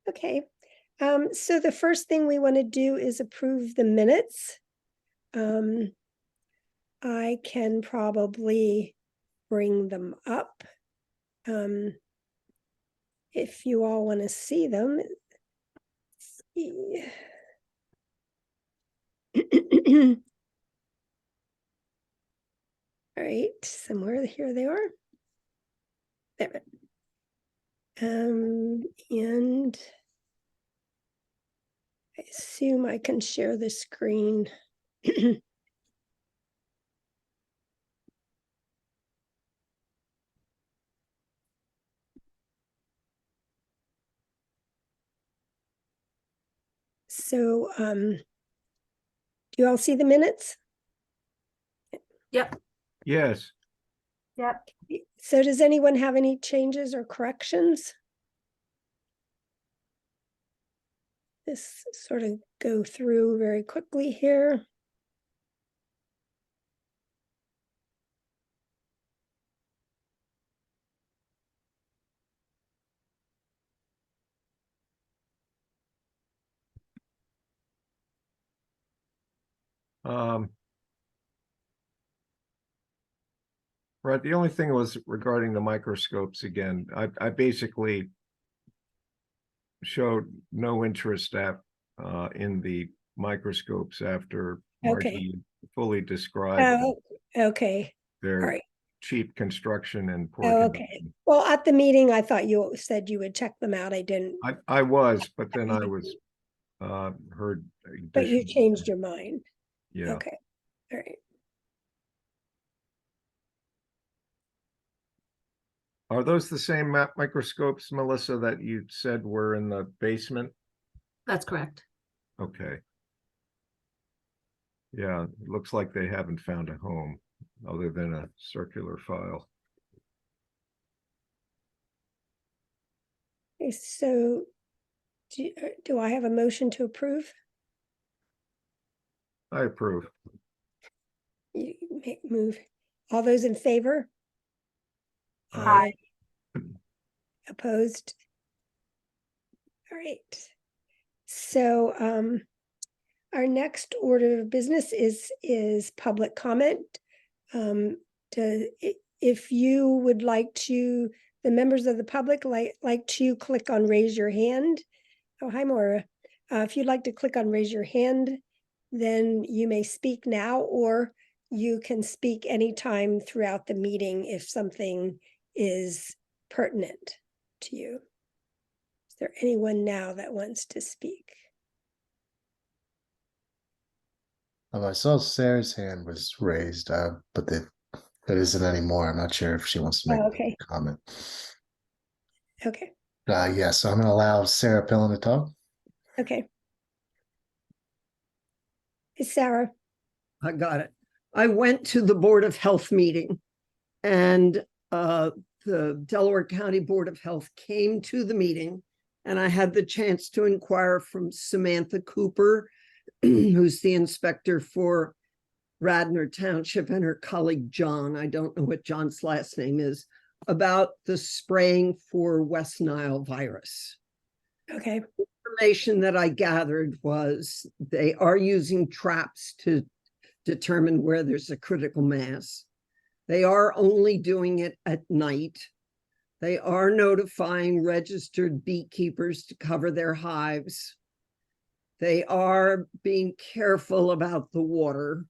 Okay. So the first thing we want to do is approve the minutes. I can probably bring them up. If you all want to see them. All right, somewhere here they are. There. And I assume I can share the screen. So, do you all see the minutes? Yep. Yes. Yep. So does anyone have any changes or corrections? This sort of go through very quickly here. Right. The only thing was regarding the microscopes again. I basically showed no interest in the microscopes after Margie fully described Okay. their All right. cheap construction and poor Okay. condition. Well, at the meeting, I thought you said you would check them out. I didn't. I was, but then I was heard. But you changed your mind. Yeah. Okay. All right. Are those the same microscopes, Melissa, that you said were in the basement? That's correct. Okay. Yeah, it looks like they haven't found a home other than a circular file. Okay, so do I have a motion to approve? I approve. You move. All those in favor? Aye. Opposed? All right. So our next order of business is public comment. If you would like to, the members of the public like to click on raise your hand. Oh, hi, Maura. If you'd like to click on raise your hand, then you may speak now, or you can speak anytime throughout the meeting if something is pertinent to you. Is there anyone now that wants to speak? I saw Sarah's hand was raised, but that isn't anymore. I'm not sure if she wants to make okay. a comment. Okay. Yeah, so I'm going to allow Sarah Pillen to talk. Okay. Hey, Sarah. I got it. I went to the Board of Health meeting, and the Delaware County Board of Health came to the meeting, and I had the chance to inquire from Samantha Cooper, who's the inspector for Radnor Township, and her colleague John, I don't know what John's last name is, about the spraying for West Nile virus. Okay. Information that I gathered was they are using traps to determine where there's a critical mass. They are only doing it at night. They are notifying registered beekeepers to cover their hives. They are being careful about the water,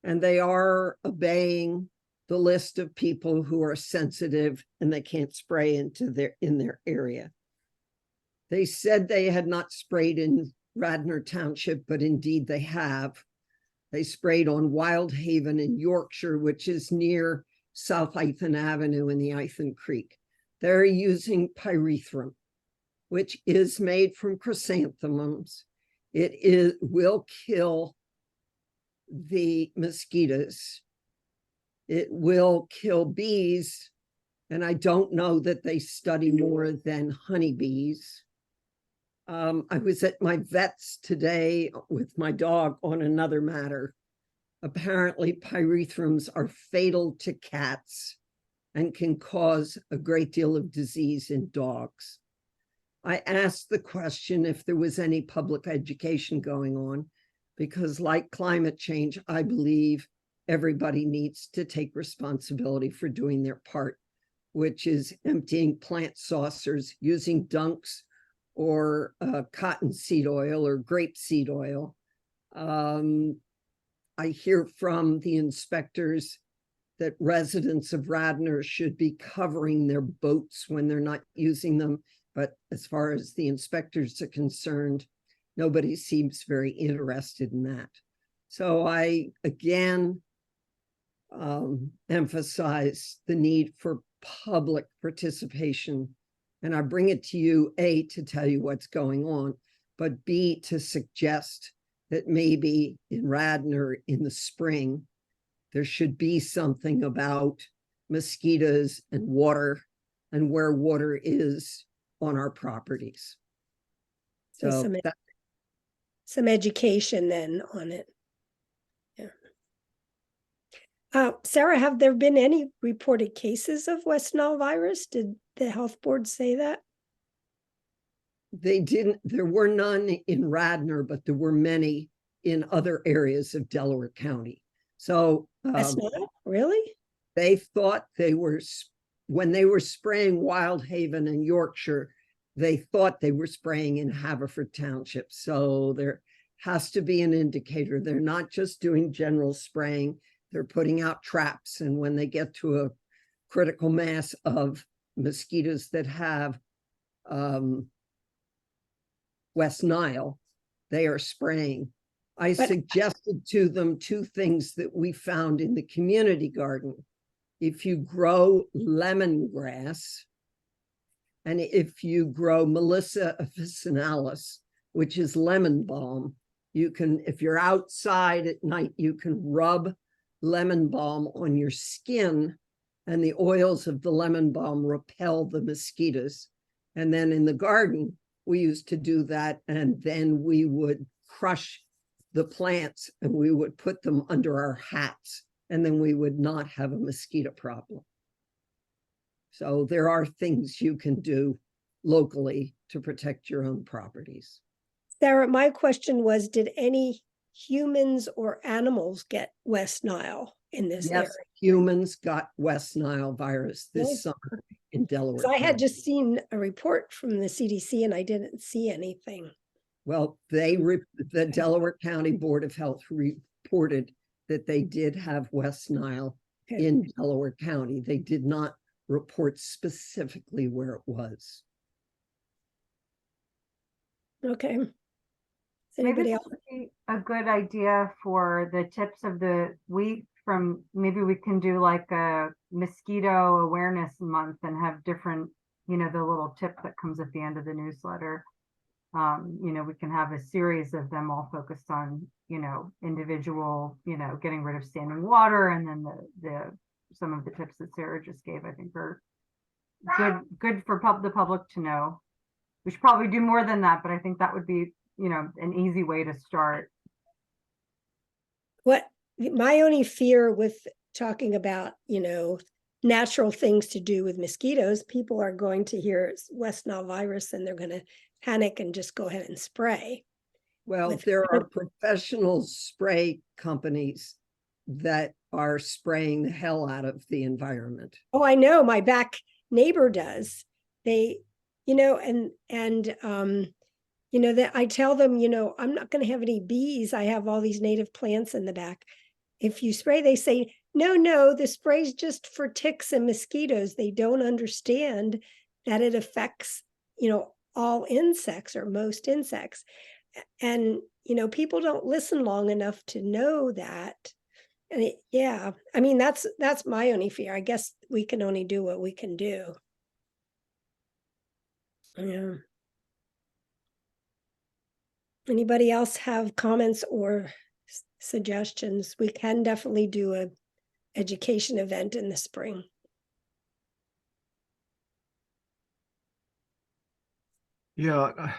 and they are obeying the list of people who are sensitive and they can't spray in their area. They said they had not sprayed in Radnor Township, but indeed they have. They sprayed on Wild Haven in Yorkshire, which is near South Ithan Avenue in the Ithan Creek. They're using pyrethrum, which is made from chrysanthemums. It will kill the mosquitoes. It will kill bees. And I don't know that they study more than honeybees. I was at my vet's today with my dog on another matter. Apparently, pyrethrums are fatal to cats and can cause a great deal of disease in dogs. I asked the question if there was any public education going on, because like climate change, I believe everybody needs to take responsibility for doing their part, which is emptying plant saucers, using dunks or cottonseed oil or grapeseed oil. I hear from the inspectors that residents of Radnor should be covering their boats when they're not using them. But as far as the inspectors are concerned, nobody seems very interested in that. So I, again, emphasize the need for public participation. And I bring it to you, A, to tell you what's going on, but B, to suggest that maybe in Radnor in the spring, there should be something about mosquitoes and water and where water is on our properties. So So some education then on it. Yeah. Sarah, have there been any reported cases of West Nile virus? Did the health board say that? they didn't, there were none in Radnor, but there were many in other areas of Delaware County. So West Nile, really? they thought they were, when they were spraying Wild Haven and Yorkshire, they thought they were spraying in Haverford Township. So there has to be an indicator. They're not just doing general spraying, they're putting out traps. And when they get to a critical mass of mosquitoes that have West Nile, they are spraying. I suggested to them two things that we found in the community garden. If you grow lemongrass, and if you grow Melissa officinalis, which is lemon balm, you can, if you're outside at night, you can rub lemon balm on your skin, and the oils of the lemon balm repel the mosquitoes. And then in the garden, we used to do that, and then we would crush the plants and we would put them under our hats, and then we would not have a mosquito problem. So there are things you can do locally to protect your own properties. Sarah, my question was, did any humans or animals get West Nile in this area? Yes, humans got West Nile virus this Really? summer in Delaware. 'Cause I had County. just seen a report from the CDC and I didn't see anything. Well, the Delaware County Board of Health reported that they did have West Nile Okay. in Delaware County. They did not report specifically where it was. Okay. Does Maybe anybody this else? would be a good idea for the tips of the week from, maybe we can do like a mosquito awareness month and have different, the little tip that comes at the end of the newsletter. We can have a series of them all focused on, individual, getting rid of standing water, and then the some of the tips that Sarah just gave, I think are good for the public to know. We should probably do more than that, but I think that would be, an easy way to start. What my only fear with talking about, natural things to do with mosquitoes, people are going to hear West Nile virus and they're going to panic and just go ahead and spray. Well, there are professional spray companies that are spraying the hell out of the environment. Oh, I know, my back neighbor does. They, that I tell them, I'm not going to have any bees. I have all these native plants in the back. If you spray, they say, no, the spray's just for ticks and mosquitoes. They don't understand that it affects, all insects or most insects. And, people don't listen long enough to know that. And that's my only fear. I guess we can only do what we can do. Yeah. Anybody else have comments or suggestions? We can definitely do a education event in the spring. Yeah,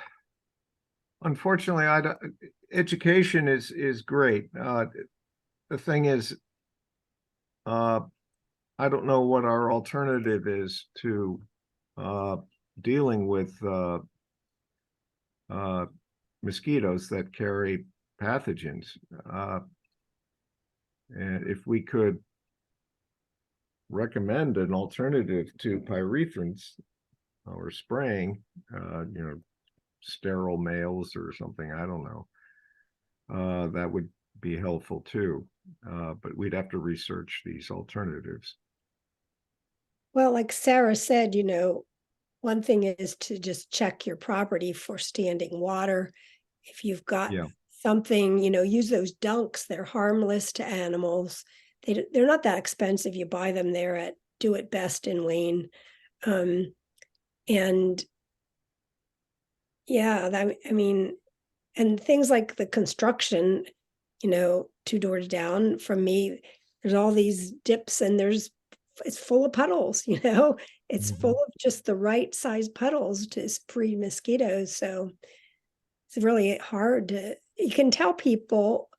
unfortunately, education is great. The thing is, I don't know what our alternative is to dealing with mosquitoes that carry pathogens. And if we could recommend an alternative to pyrethrins or spraying, sterile males or something, I don't know, that would be helpful too. But we'd have to research these alternatives. Well, like Sarah said, one thing is to just check your property for standing water. If you've got Yeah. something, use those dunks. They're harmless to animals. They're not that expensive. You buy them there at Do It Best in Wayne. And yeah, and things like the construction, 2 doors down from me, there's all these dips and it's full of puddles, it's Mhm. full of just the right size puddles to spree mosquitoes. So it's really hard you can tell people,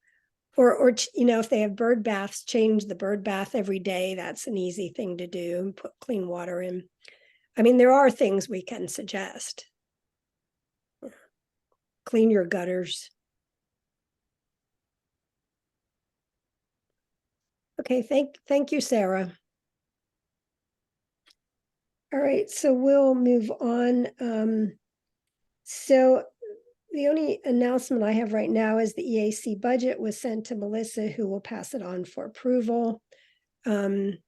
or if they have bird baths, change the bird bath every day. That's an easy thing to do, and put clean water in. There are things we can suggest. Clean your gutters. Okay, thank you, Sarah. All right, so we'll move on. So the only announcement I have right now is the EAC budget was sent to Melissa, who will pass it on for approval. Any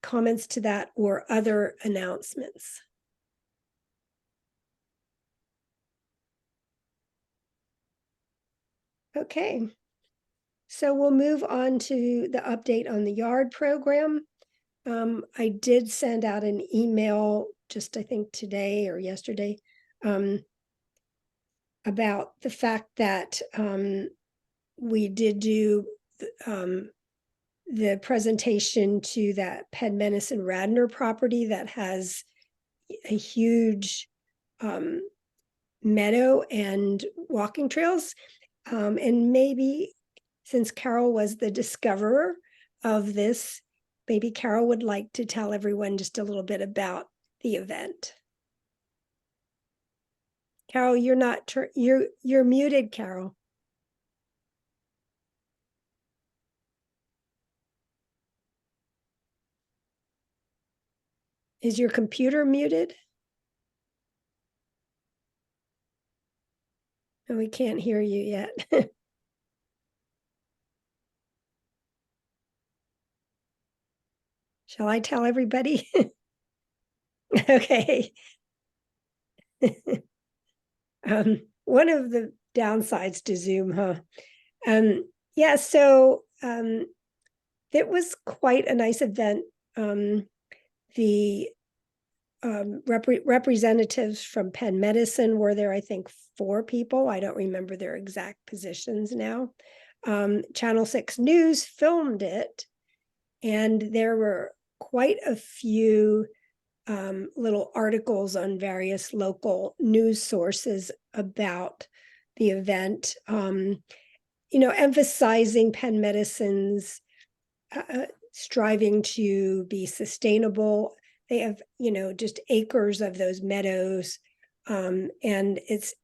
comments to that or other announcements? Okay, so we'll move on to the update on the yard program. I did send out an email just, I think, today or yesterday, about the fact that we did do the presentation to that Penn Medicine Radnor property that has a huge meadow and walking trails. And maybe since Carol was the discoverer of this, maybe Carol would like to tell everyone just a little bit about the event. Carol, you're not, you're muted, Carol. Is your computer muted? No, we can't hear you yet. Shall I tell everybody? Okay. One of the downsides to Zoom, huh? Yeah, so it was quite a nice event. The representatives from Penn Medicine were there, I think 4 people. I don't remember their exact positions now. Channel 6 News filmed it, and there were quite a few little articles on various local news sources about the event, emphasizing Penn Medicine's striving to be sustainable. They have, just acres of those meadows, and it's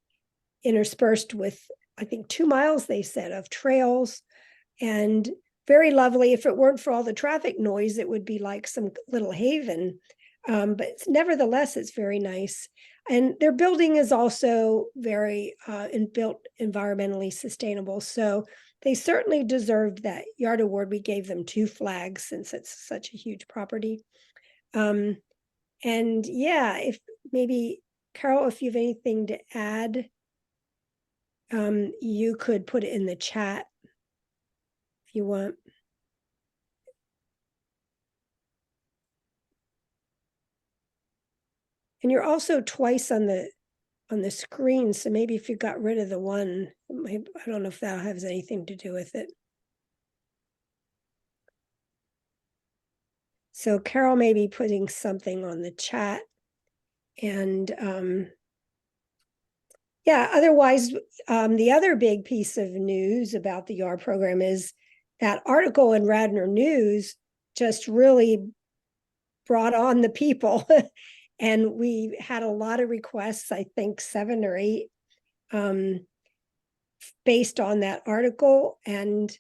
interspersed with, I think, 2 miles, they said, of trails, and very lovely. If it weren't for all the traffic noise, it would be like some little haven. But nevertheless, it's very nice. And their building is also very built environmentally sustainable. So they certainly deserved that Yard Award. We gave them 2 flags since it's such a huge property. And yeah, if maybe, Carol, if you have anything to add, you could put it in the chat if you want. And you're also twice on the screen, so maybe if you got rid of the one, I don't know if that has anything to do with it. So Carol may be putting something on the chat, and yeah, otherwise, the other big piece of news about the YAR program is that article in Radnor News just really brought on the people. And we had a lot of requests, I think 7 or 8, based on that article. And,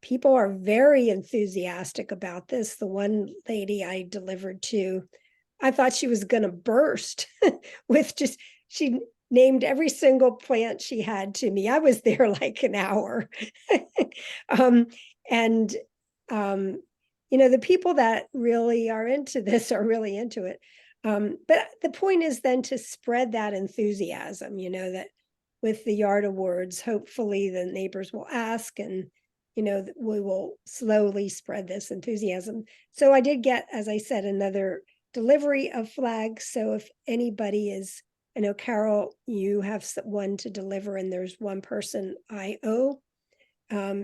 people are very enthusiastic about this. The one lady I delivered to, I thought she was going to burst with she named every single plant she had to me. I was there like an hour. And the people that really are into this are really into it. But the point is then to spread that enthusiasm, that with the yard awards, hopefully the neighbors will ask, and we will slowly spread this enthusiasm. So I did get, as I said, another delivery of flags. So if anybody is, I know Carol, you have one to deliver, and there's one person I owe.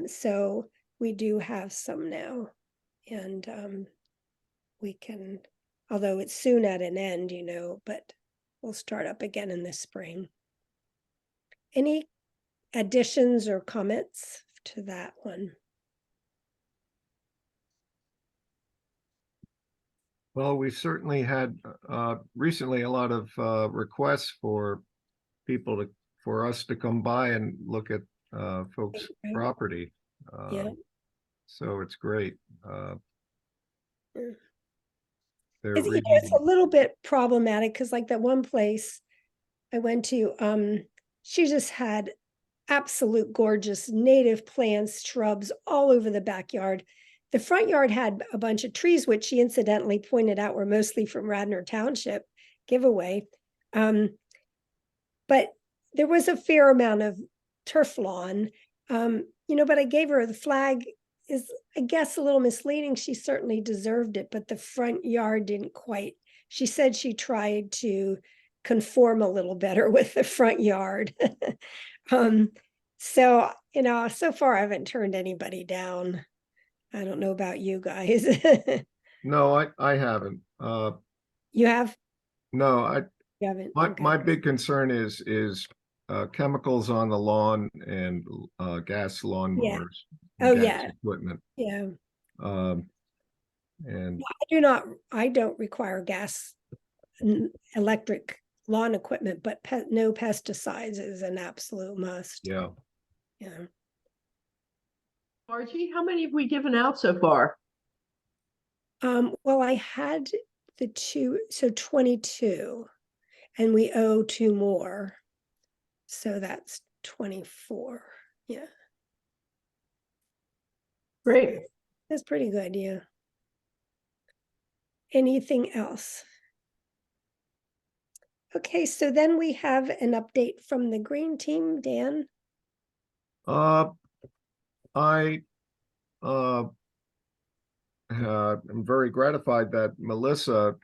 So we do have some now, and we can, although it's soon at an end, but we'll start up again in the spring. Any additions or comments to that one? Well, we certainly had recently a lot of requests for for us to come by and look at folks' Right. property. Yeah. So it's great. Mm. They're It's, reading. it's a little bit problematic because like that one place I went to, she just had absolute gorgeous native plants, shrubs all over the backyard. The front yard had a bunch of trees, which she incidentally pointed out were mostly from Radnor Township giveaway. But there was a fair amount of turf lawn, but I gave her the flag is, I guess, a little misleading. She certainly deserved it, but the front yard didn't quite. She said she tried to conform a little better with the front yard. So, so far I haven't turned anybody down. I don't know about you guys. No, I haven't. You have? No, You haven't? my Okay. big concern is chemicals on the lawn and gas lawnmowers. and Oh, gas yeah. equipment. Yeah. And I don't require electric lawn equipment, but no pesticides is an absolute must. yeah, Yeah. Margie, how many have we given out so far? Well, I had the 2, so 22, and we owe 2 more. So that's 24. Yeah. Great. That's pretty good. Yeah. Anything else? Okay, so then we have an update from the green team, Dan. I am very gratified that Melissa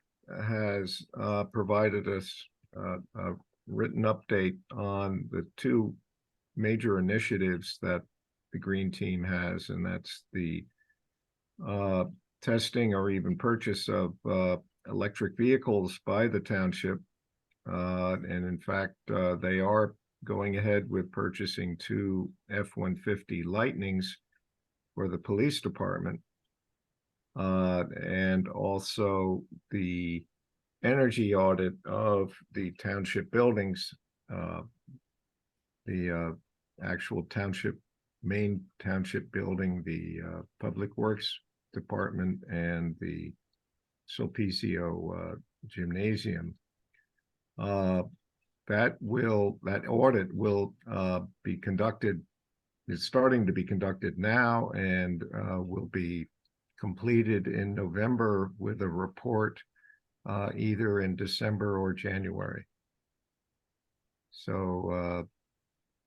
has provided us a written update on the 2 major initiatives that the green team has, and that's the testing or even purchase of electric vehicles by the township. And in fact, they are going ahead with purchasing 2 F-150 Lightnings for the police department. And also the energy audit of the township buildings, the actual main township building, the public works department, and the Sulpicio gymnasium. That audit will be conducted. It's starting to be conducted now, and will be completed in November with a report either in December or January. So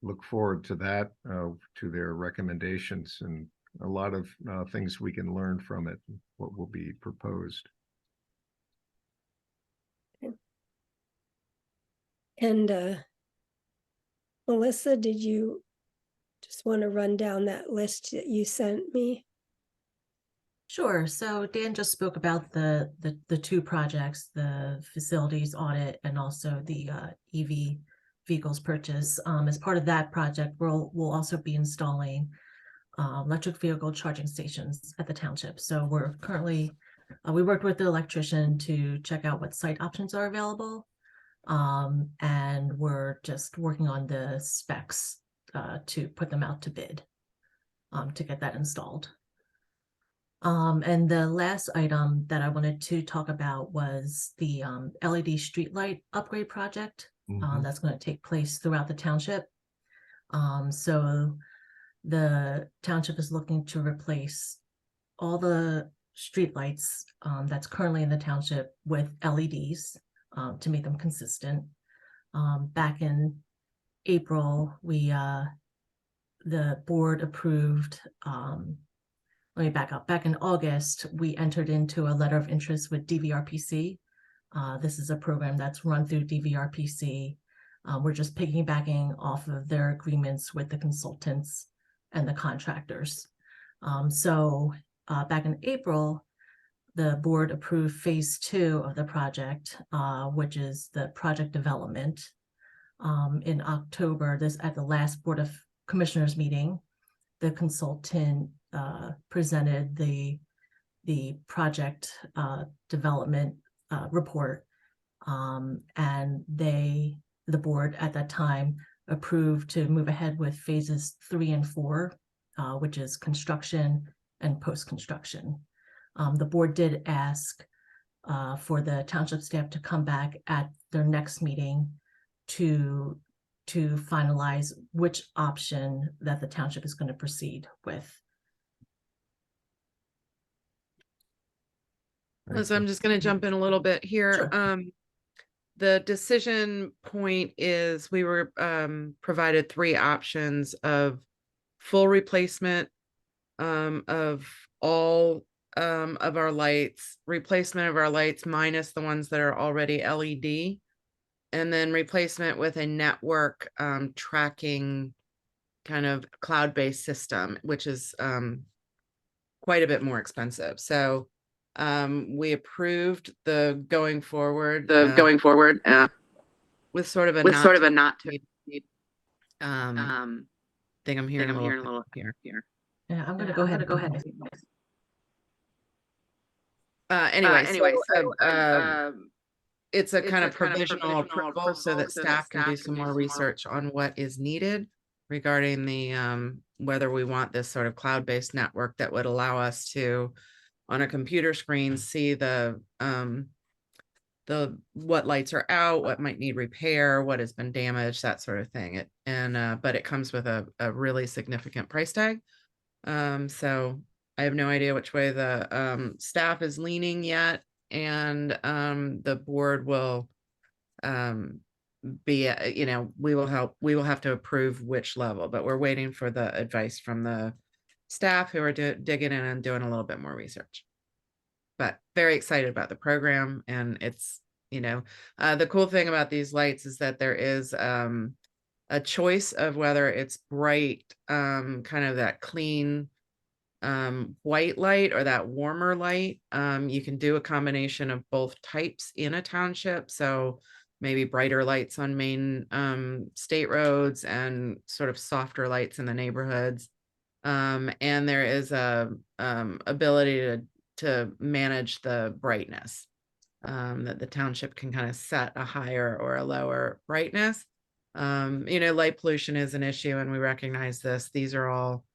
look forward to that, to their recommendations, and a lot of things we can learn from it, what will be proposed. And Melissa, did you just want to run down that list that you sent me? Sure. So Dan just spoke about the 2 projects, the facilities audit and also the EV vehicles purchase. As part of that project, we'll also be installing electric vehicle charging stations at the township. So we're currently We worked with the electrician to check out what site options are available. And we're just working on the specs to put them out to bid to get that installed. And the last item that I wanted to talk about was the LED streetlight upgrade project that's going to take place throughout the township. So the township is looking to replace all the streetlights that's currently in the township with LEDs to make them consistent. Back in April, the board approved, let me back up. Back in August, we entered into a letter of interest with DVRPC. This is a program that's run through DVRPC. We're just piggybacking off of their agreements with the consultants and the contractors. So back in April, the board approved phase 2 of the project, which is the project development. In October, at the last Board of Commissioners meeting, the consultant presented the project development report, and the board at that time approved to move ahead with phases 3 and 4, which is construction and post-construction. The board did ask for the township staff to come back at their next meeting to finalize which option that the township is going to proceed with. Thank So I'm you. just going to jump in a little bit here. Sure. The decision point is we were provided 3 options of full replacement of all of our lights, replacement of our lights minus the ones that are already LED, and then replacement with a network tracking kind of cloud-based system, which is quite a bit more expensive. So we approved the going forward with sort of a not to thing. I'm hearing a little here. Yeah, I'm going to go ahead. Anyway, so it's a kind of provisional approval so that staff can do some more research on what is needed regarding the whether we want this sort of cloud-based network that would allow us to, on a computer screen, see the what lights are out, what might need repair, what has been damaged, that sort of thing. But it comes with a really significant price tag. So I have no idea which way the staff is leaning yet, and the board will be, we will have to approve which level, but we're waiting for the advice from the staff who are digging in and doing a little bit more research. But very excited about the program, and it's, the cool thing about these lights is that there is a choice of whether it's bright, kind of that clean white light or that warmer light. You can do a combination of both types in a township. So maybe brighter lights on main state roads and sort of softer lights in the neighborhoods. And there is a ability to manage the brightness, that the township can kind of set a higher or a lower brightness. Light pollution is an issue, and we recognize this. These are all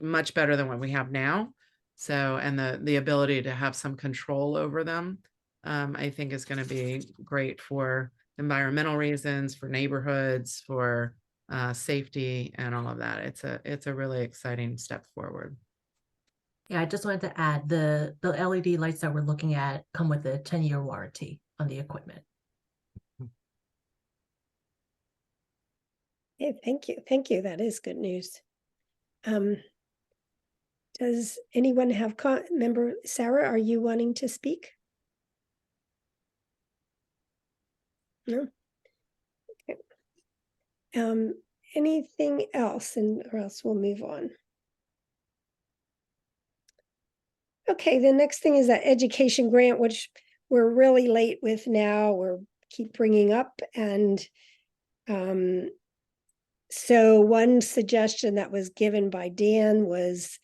much better than what we have now. So, and the ability to have some control over them, I think is going to be great for environmental reasons, for neighborhoods, for safety, and all of that. It's a really exciting step forward. Yeah, I just wanted to add the LED lights that we're looking at come with a 10-year warranty on the equipment. Okay, thank you. Thank you. That is good news. Does anyone have member Sarah, are you wanting to speak? No? Okay. Anything else, or else we'll move on. Okay, the next thing is that education grant, which we're really late with now. We're keep bringing up, and so one suggestion that was given by Dan was,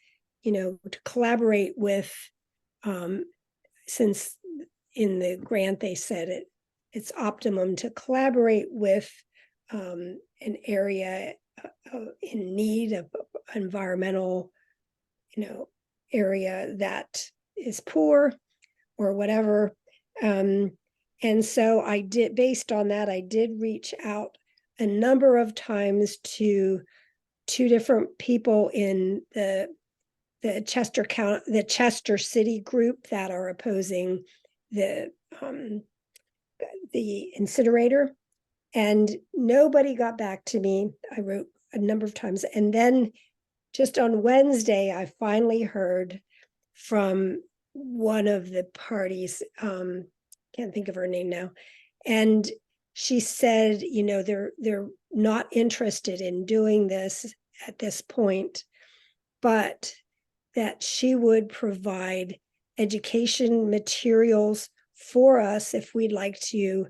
to collaborate with since in the grant they said it's optimum to collaborate with an area in need of environmental, area that is poor or whatever. And so based on that, I did reach out a number of times to 2 different people in the Chester City group that are opposing the incinerator, and nobody got back to me. I wrote a number of times, and then just on Wednesday, I finally heard from one of the parties, can't think of her name now, and she said, they're not interested in doing this at this point, but that she would provide education materials for us if we'd like to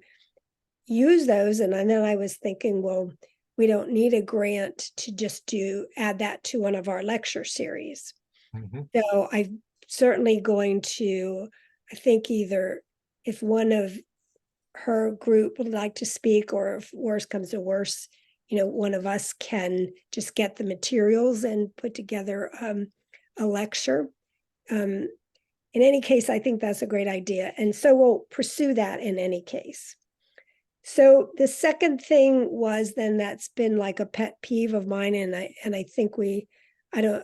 use those. And then I was thinking, well, we don't need a grant to just add that to one of our lecture series. So I'm certainly going to, I think either if one of her group would like to speak, or if worse comes to worse, one of us can just get the materials and put together a lecture. In any case, I think that's a great idea. And so we'll pursue that in any case. So the second thing was then that's been like a pet peeve of mine. And I think I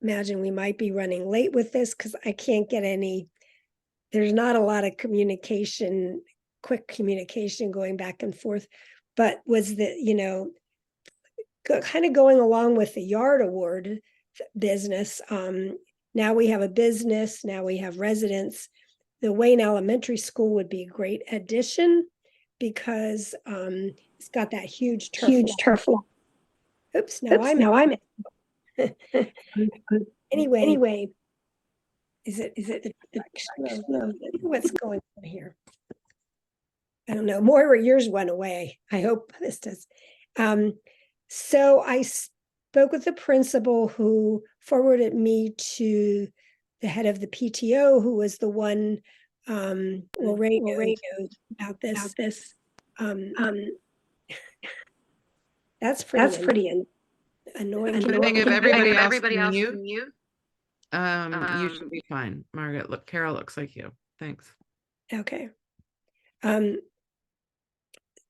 imagine we might be running late with this because I can't get there's not a lot of quick communication going back and forth, but was that, kind of going along with the yard award business. Now we have a business, now we have residents. The Wayne Elementary School would be a great addition because it's got that huge turf lawn. Oops, now I'm Anyway, is it the what's going on here? I don't know. Moira, yours went away. I hope this does. So I spoke with the principal who forwarded me to the head of the PTO, who was the one radioed about this. That's pretty annoying. I think if everybody else is mute, you should be fine. Margaret, look, Carol looks like you. Thanks. Okay.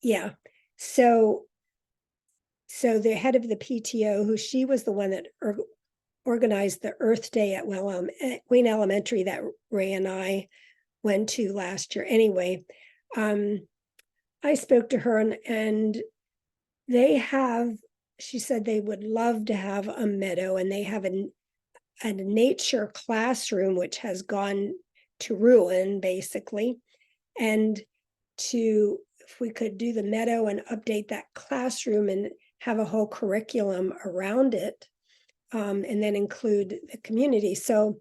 Yeah. So the head of the PTO, she was the one that organized the Earth Day at Wayne Elementary that Ray and I went to last year. Anyway, I spoke to her and she said they would love to have a meadow, and they have a nature classroom which has gone to ruin basically. And if we could do the meadow and update that classroom and have a whole curriculum around it, and then include the community. So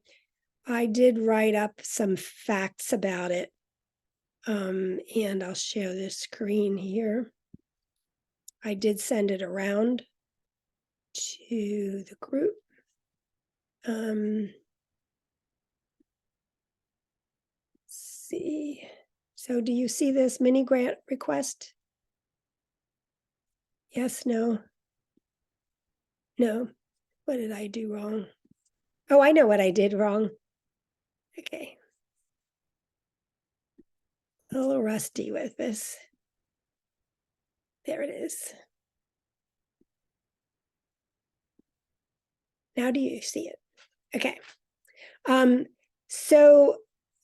I did write up some facts about it. And I'll share this screen here. I did send it around to the group. Let's see. So do you see this mini grant request? Yes, no. No. What did I do wrong? Oh, I know what I did wrong. Okay. A little rusty with this. There it is. Now do you see it? Okay. So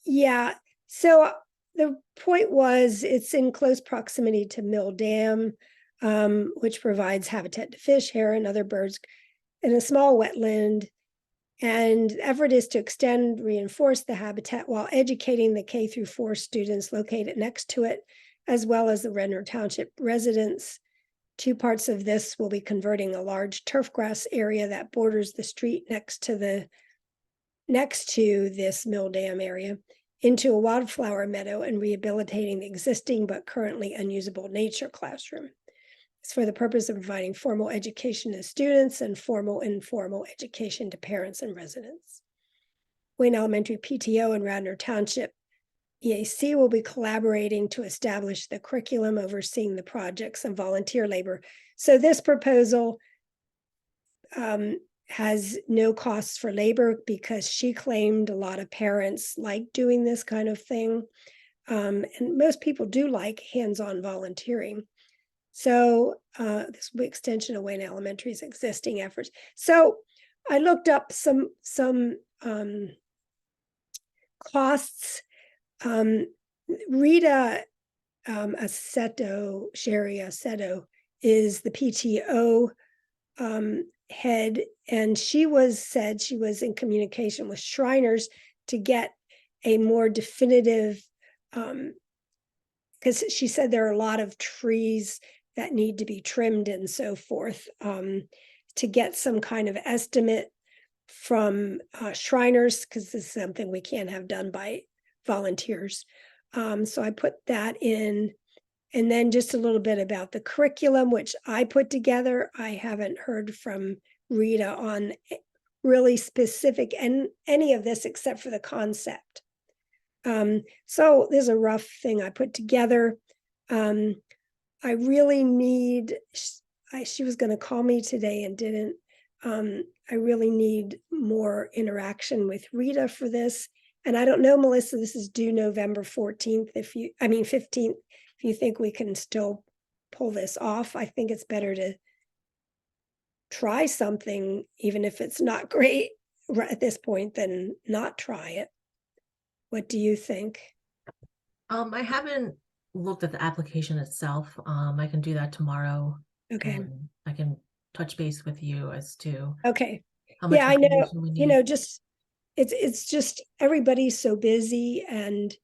yeah. So the point was it's in close proximity to Mill Dam, which provides habitat to fish, heron, other birds in a small wetland. And the effort is to extend, reinforce the habitat while educating the K-4 students located next to it, as well as the Radnor Township residents. 2 parts of this will be converting a large turf grass area that borders the street next to this Mill Dam area into a wildflower meadow and rehabilitating the existing but currently unusable nature classroom. It's for the purpose of providing formal education to students and formal informal education to parents and residents. Wayne Elementary PTO and Radnor Township EAC will be collaborating to establish the curriculum overseeing the projects and volunteer labor. So this proposal has no costs for labor because she claimed a lot of parents like doing this kind of thing. And most people do like hands-on volunteering. So this will be extension of Wayne Elementary's existing efforts. So I looked up some costs. Rita Sherry Aceto is the PTO head, and she said she was in communication with Shriners to get a more definitive, because she said there are a lot of trees that need to be trimmed and so forth, to get some kind of estimate from Shriners, because this is something we can't have done by volunteers. So I put that in. And then just a little bit about the curriculum, which I put together. I haven't heard from Rita on really specific and any of this except for the concept. So there's a rough thing I put together. I really need, she was going to call me today and didn't. I really need more interaction with Rita for this. And I don't know, Melissa, this is due November 14th. 15th. If you think we can still pull this off, I think it's better to try something, even if it's not great at this point, than not try it. What do you think? I haven't looked at the application itself. I can do that tomorrow. Okay. And I can touch base with you as to Okay. how much Yeah, I know, information we need. just it's just everybody's so busy, and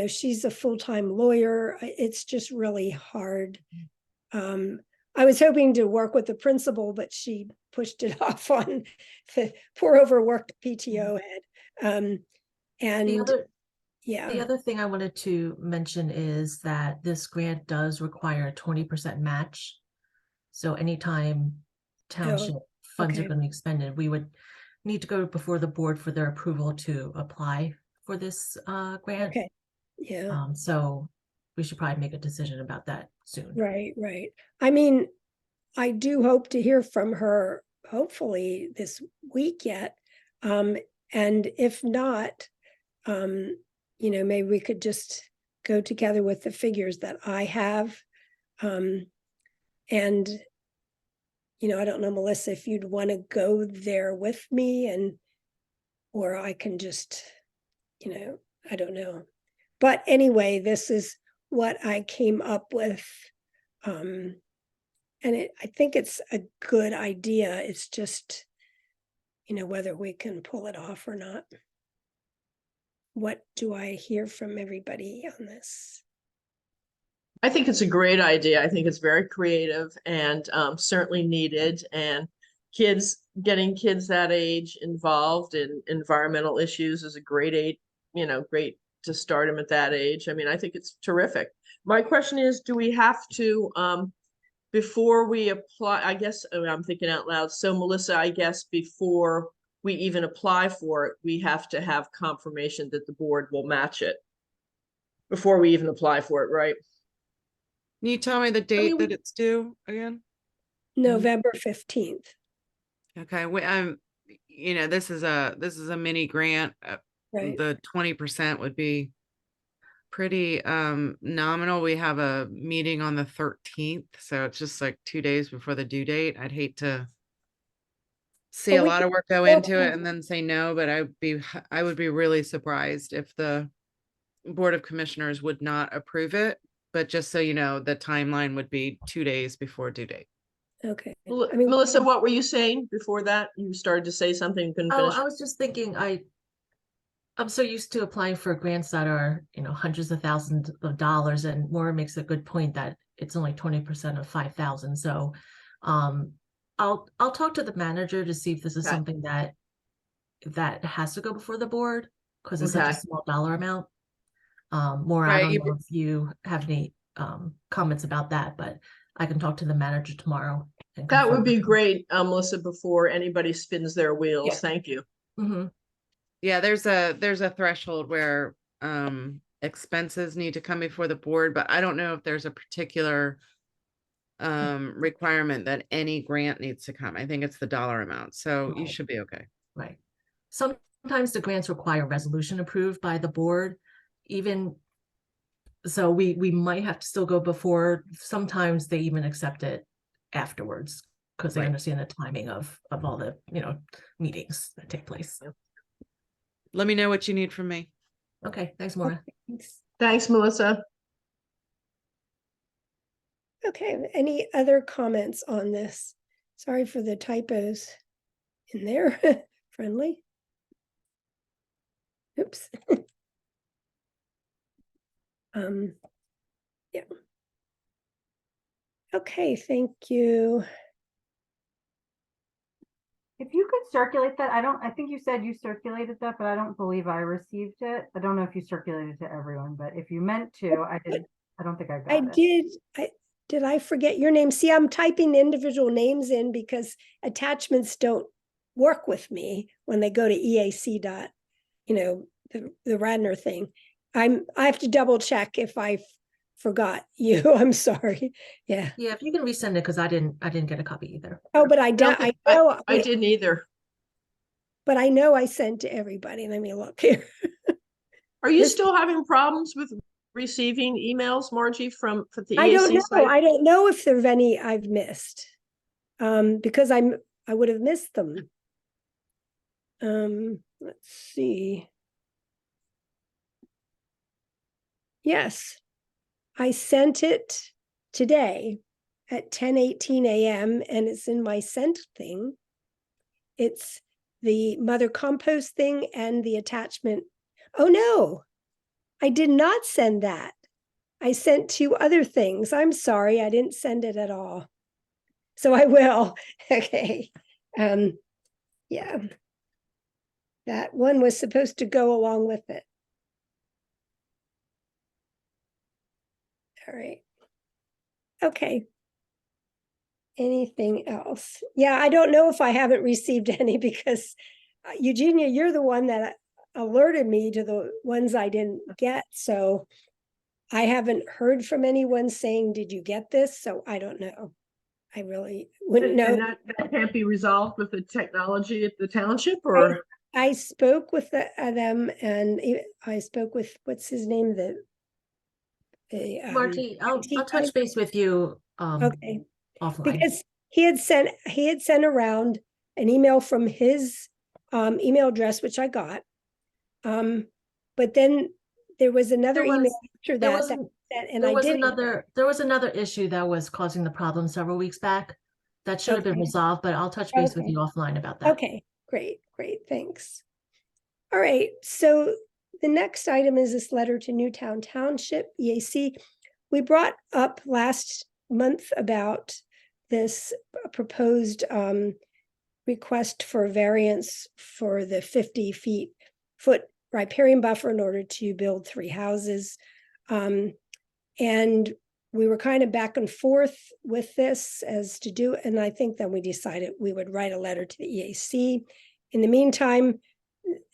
she's a full-time lawyer. It's just really hard. I was hoping to work with the principal, but she pushed it off on the poor overworked PTO head. The other thing I wanted to mention is that this grant does require a 20% match. So anytime township funds are okay. going to be expended, we would need to go before the board for their approval to apply for this grant. Okay. Yeah. So we should probably make a decision about that soon. Right. I mean, I do hope to hear from her, hopefully this week yet. And if not, maybe we could just go together with the figures that I have. And, I don't know, Melissa, if you'd want to go there with me or I can just, I don't know. But anyway, this is what I came up with. And I think it's a good idea. It's just, whether we can pull it off or not. What do I hear from everybody on this? I think it's a great idea. I think it's very creative and certainly needed. And getting kids that age involved in environmental issues is a great to start them at that age. I mean, I think it's terrific. My question is, do we have to, before we apply, I guess I'm thinking out loud. So Melissa, I guess before we even apply for it, we have to have confirmation that the board will match it before we even apply for it, right? Can you tell me the date that it's due again? November 15th. Okay, this is a mini grant. Right. The 20% would be pretty nominal. We have a meeting on the 13th, so it's just like 2 days before the due date. I'd hate to see a lot of work go into it and then say no, but I would be really surprised if the Board of Commissioners would not approve it. But just so you know, the timeline would be 2 days before due date. Okay. I mean, Melissa, what were you saying before that? You started to say something, couldn't finish. I was just thinking, I'm so used to applying for grants that are, hundreds of thousands of dollars, and Maura makes a good point that it's only 20% of 5,000. So, I'll talk to the manager to see if this is something that has to go before the board because it's such a small dollar amount. Maura, I don't know if you have any comments about that, but I can talk to the manager tomorrow. That would be great, Melissa, before anybody spins their wheels. Yeah. Thank you. Mm-hmm. Yeah, there's a threshold where expenses need to come before the board, but I don't know if there's a particular requirement that any grant needs to come. I think it's the dollar amount, so you Right. should be okay. Right. Sometimes the grants require resolution approved by the board, even so we might have to still go before. Sometimes they even accept it afterwards because they Right. understand the timing of all the meetings that take place. Let me know what you need from me. Okay, thanks, Maura. Thanks. Thanks, Melissa. Okay, any other comments on this? Sorry for the typos in there. Friendly. Oops. Yeah. Okay, thank you. If you could circulate that, I think you said you circulated that, but I don't believe I received it. I don't know if you circulated to everyone, but if you meant to, I don't think I got it. Did I forget your name? See, I'm typing individual names in because attachments don't work with me when they go to EAC dot, the Radnor thing. I have to double check if I forgot you. I'm sorry. Yeah. Yeah, if you can resend it because I didn't get a copy either. Oh, but I don't know, think I didn't either. but I know I sent to everybody. Let me look here. Are you This- still having problems with receiving emails, Margie, from the I don't EAC know. site? I don't know if there's any I've missed. Because I would have missed them. Let's see. Yes, I sent it today at 10:18 a.m. and it's in my sent thing. It's the mother compost thing and the attachment. Oh no, I did not send that. I sent 2 other things. I'm sorry, I didn't send it at all. So I will. Okay. Yeah. That one was supposed to go along with it. All right. Okay. Anything else? Yeah, I don't know if I haven't received any because Eugenia, you're the one that alerted me to the ones I didn't get. So I haven't heard from anyone saying, did you get this? So I don't know. I really wouldn't know. And that can't be resolved with the technology at the township, or? I spoke with them and I spoke with, what's his name? Margie, I'll IT guy? touch base with you Okay. offline. Because he had sent around an email from his email address, which I got. But then there was another There was- email after there that, was that an- and there I was did another issue that was causing the problem several weeks back that should have been Okay. resolved, but I'll touch base with Okay. you offline about that. Okay, great, thanks. All right, so the next item is this letter to Newtown Township, EAC. We brought up last month about this proposed request for variance for the 50-foot riparian buffer in order to build 3 houses. And we were kind of back and forth with this as to do, and I think then we decided we would write a letter to the EAC. In the meantime,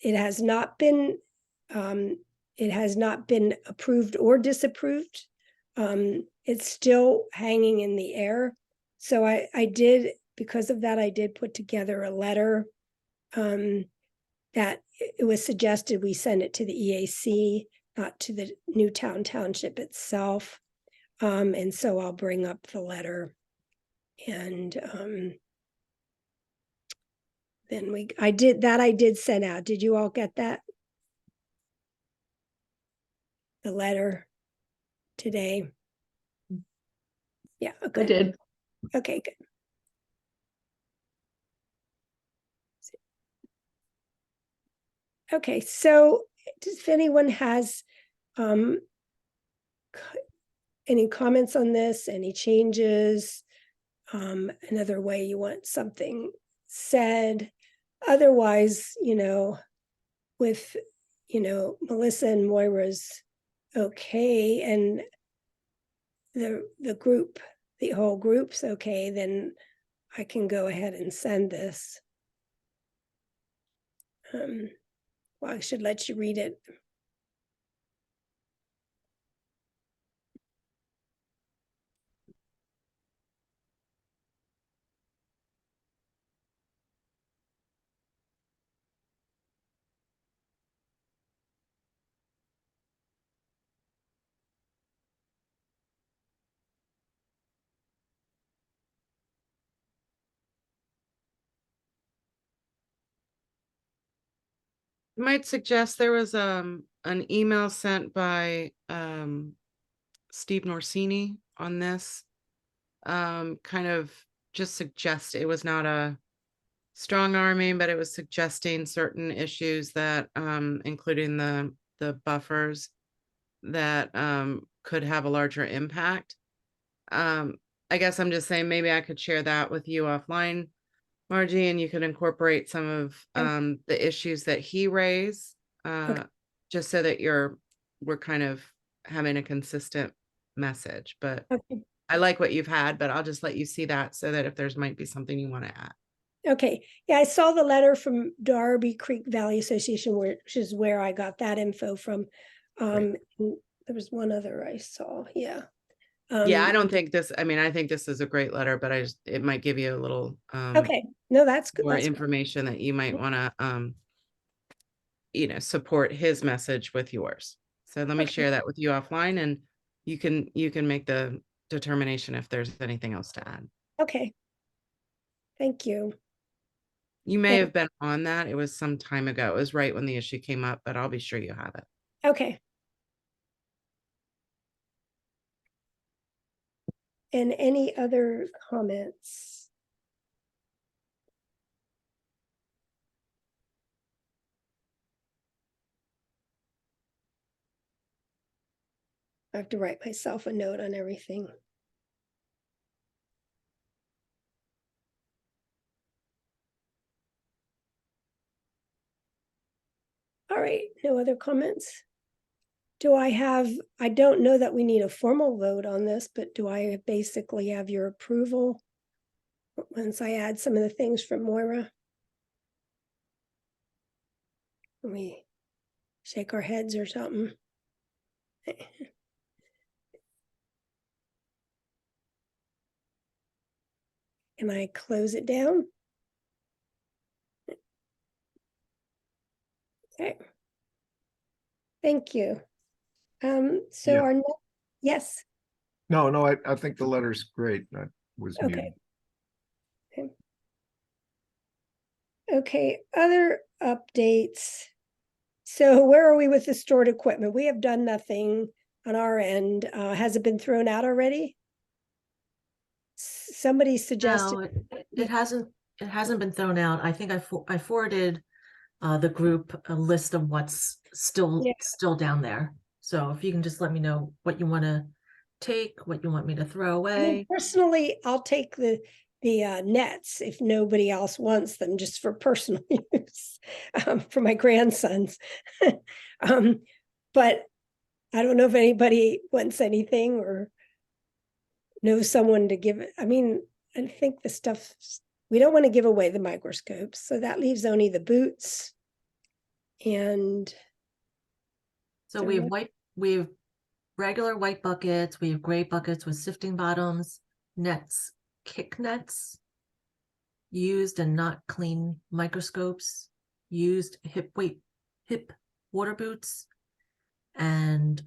it has not been approved or disapproved. It's still hanging in the air. So I did, because of that, I did put together a letter that it was suggested we send it to the EAC, not to the Newtown Township itself. And so I'll bring up the letter. And then I did send out. Did you all get that? The letter today? Yeah, okay. I did. Okay, good. Okay, so if anyone has any comments on this, any changes, another way you want something said, otherwise, with, Melissa and Moira's okay, and the whole group's okay, then I can go ahead and send this. Well, I should let you read it. Might suggest there was an email sent by Steve Norsini on this. Kind of just suggest it was not a strong arming, but it was suggesting certain issues that including the buffers that could have a larger impact. I guess I'm just saying maybe I could share that with you offline, Margie, and you could incorporate some of the issues that he raised, just so that we're kind of having a consistent message. But Okay. I like what you've had, but I'll just let you see that so that if there's might be something you want to add. Okay, yeah, I saw the letter from Darby Creek Valley Association, which is where I got that info from. And there was one other I saw, yeah. Yeah, I don't think this, I mean, I think this is a great letter, but it might give you a little Okay, no, that's good. more That's good. information that you might want to support his message with yours. So let me Okay. share that with you offline, and you can make the determination if there's anything else to add. Okay. Thank you. You may And- have been on that. It was some time ago. It was right when the issue came up, but I'll be sure you have it. Okay. And any other comments? I have to write myself a note on everything. All right, no other comments? I don't know that we need a formal vote on this, but do I basically have your approval once I add some of the things from Moira? Can we shake our heads or something? Can I close it down? Okay. Thank you. So Yeah. yes, No, I think the letter's great. I was muted. okay. Okay, other updates. So where are we with the stored equipment? We have done nothing on our end. Has it been thrown out already? Somebody suggested. No, it hasn't been thrown out. I think I forwarded the group a list of what's still down there. So if you can just let me know what you want to take, what you want me to throw I mean, away. personally, I'll take the nets if nobody else wants them, just for personal use, for my grandsons. But I don't know if anybody wants anything or knows someone to give it. I mean, I think the stuff, we don't want to give away the microscopes, so that leaves only the boots. And So we have regular white buckets, we have gray buckets with sifting bottoms, nets, kick nets, used and not clean microscopes, used hip water boots, and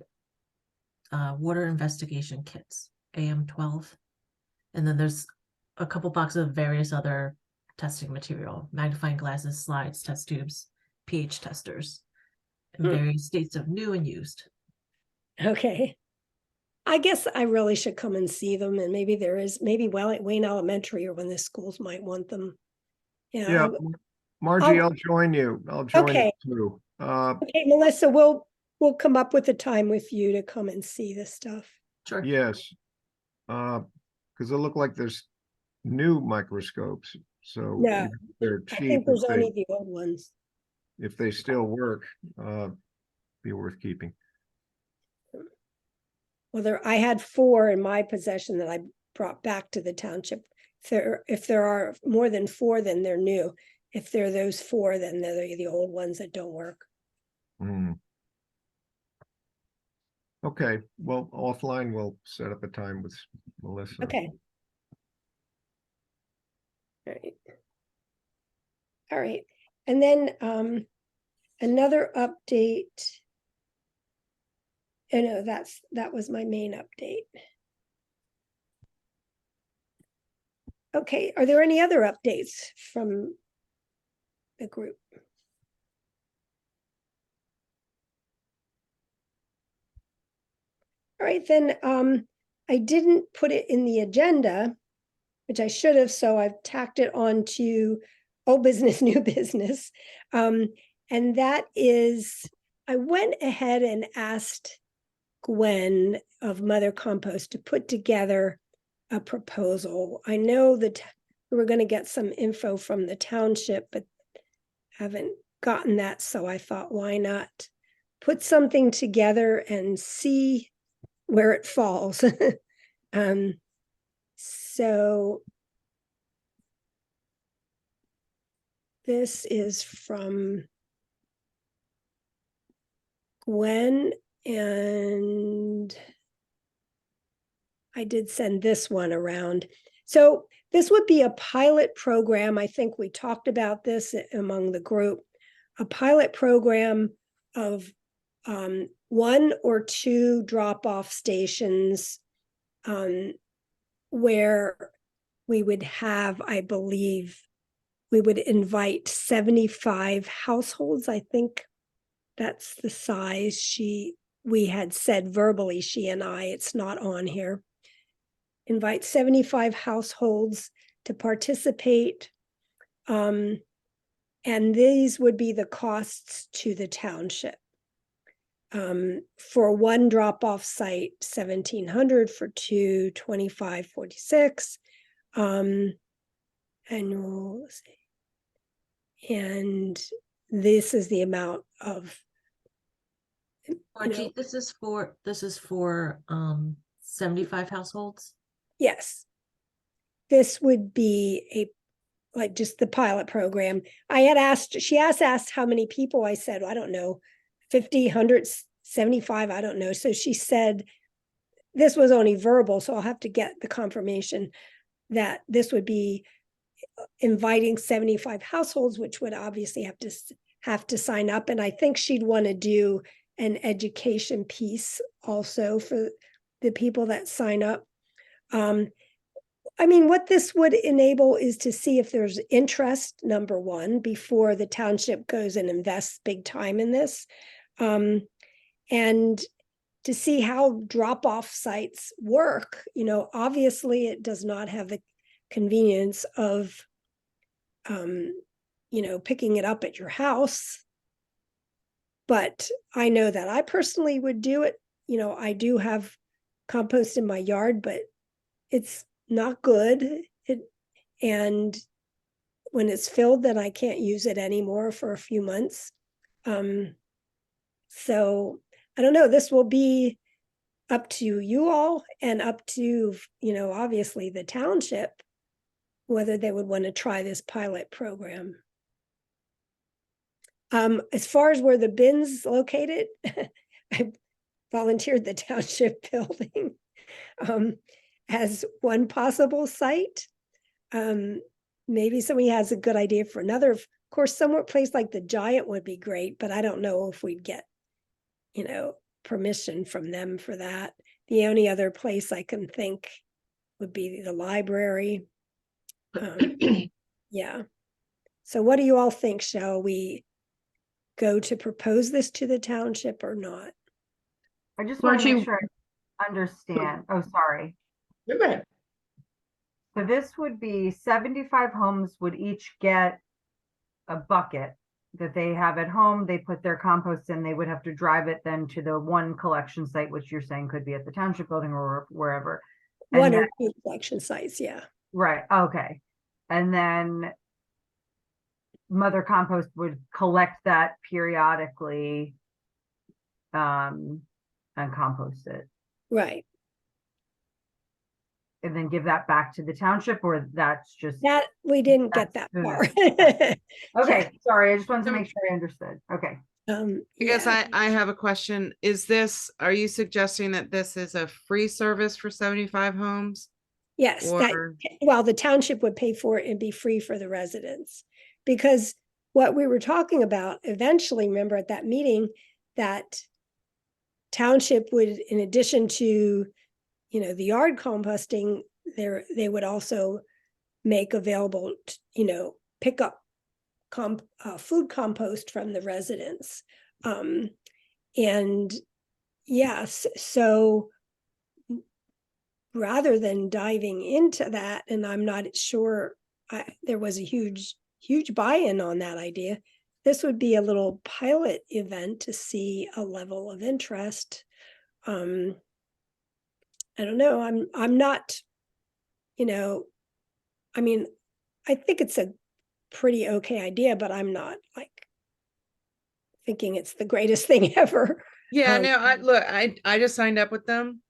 water investigation kits, AM12. And then there's a couple boxes of various other testing material, magnifying glasses, slides, test tubes, pH testers, in various states of new and used. okay. I guess I really should come and see them, and maybe Wayne Elementary or one of the schools might want them. Yeah, Margie, I'll join you. I'll join Okay. you too. Okay, Melissa, we'll come up with a time with you to come and see this stuff. Sure. Yes. Because it look like there's new microscopes. So No, if they're I cheap, think there's only the old ones. if they still work, be worth keeping. Well, I had 4 in my possession that I brought back to the township. If there are more than 4, then they're new. If they're those 4, then they're the old ones that don't work. Hmm. Okay, well, offline, we'll set up a time with Melissa. Okay. All right. All right. And then another update. Oh no, that was my main update. Okay, are there any other updates from the group? All right, then I didn't put it in the agenda, which I should have, so I've tacked it on to old business, new business. And that is, I went ahead and asked Gwen of Mother Compost to put together a proposal. I know that we were going to get some info from the township, but haven't gotten that. So I thought, why not put something together and see where it falls. So this is from Gwen, and I did send this one around. So this would be a pilot program. I think we talked about this among the group, a pilot program of 1 or 2 drop-off stations where we would have, I believe, we would invite 75 households. I think that's the size we had said verbally, she and I, it's not on here. Invite 75 households to participate. And these would be the costs to the township. For 1 drop-off site, 1,700, for 2, 2,546. Annual, and this is the amount of. Archie, this is for 75 households. Yes, this would be like just the pilot program. I had asked, she asked how many people. I said, I don't know, 50, 100, 75, I don't know. So she said this was only verbal, so I'll have to get the confirmation that this would be inviting 75 households, which would obviously have to sign up. And I think she'd want to do an education piece also for the people that sign up. I mean, what this would enable is to see if there's interest, number one, before the township goes and invests big time in this. And to see how drop-off sites work. Obviously it does not have the convenience of, picking it up at your house. But I know that I personally would do it. I do have compost in my yard, but it's not good. And when it's filled, then I can't use it anymore for a few months. So I don't know, this will be up to you all and up to, obviously the township, whether they would want to try this pilot program. As far as where the bin's located, I volunteered the township building as one possible site. Maybe somebody has a good idea for another. Of course, somewhere place like the Giant would be great, but I don't know if we'd get, permission from them for that. The only other place I can think would be the library. Yeah. So what do you all think? Shall we go to propose this to the township or not? I just want to make sure I understand. Oh, sorry. You're good. So this would be 75 homes would each get a bucket that they have at home. They put their compost in. They would have to drive it then to the one collection site, which you're saying could be at the township building or wherever. One or 2 collection sites, yeah. Right. Okay. And then Mother Compost would collect that periodically and compost it. Right. And then give that back to the township, or that's just that we didn't get that far. Okay, sorry, I just wanted to make sure I understood. Okay. I guess Yeah. I have a question. Are you suggesting that this is a free service for 75 homes? Yes, Or, well, the township would pay for it and be free for the residents. Because what we were talking about eventually, remember at that meeting, that township would, in addition to, the yard composting, they would also make available, pick up food compost from the residents. And yes, so rather than diving into that, and I'm not sure there was a huge buy-in on that idea, this would be a little pilot event to see a level of interest. I don't know. I'm not, I mean, I think it's a pretty okay idea, but I'm not like thinking it's the greatest thing ever. yeah, no, I just signed up with them.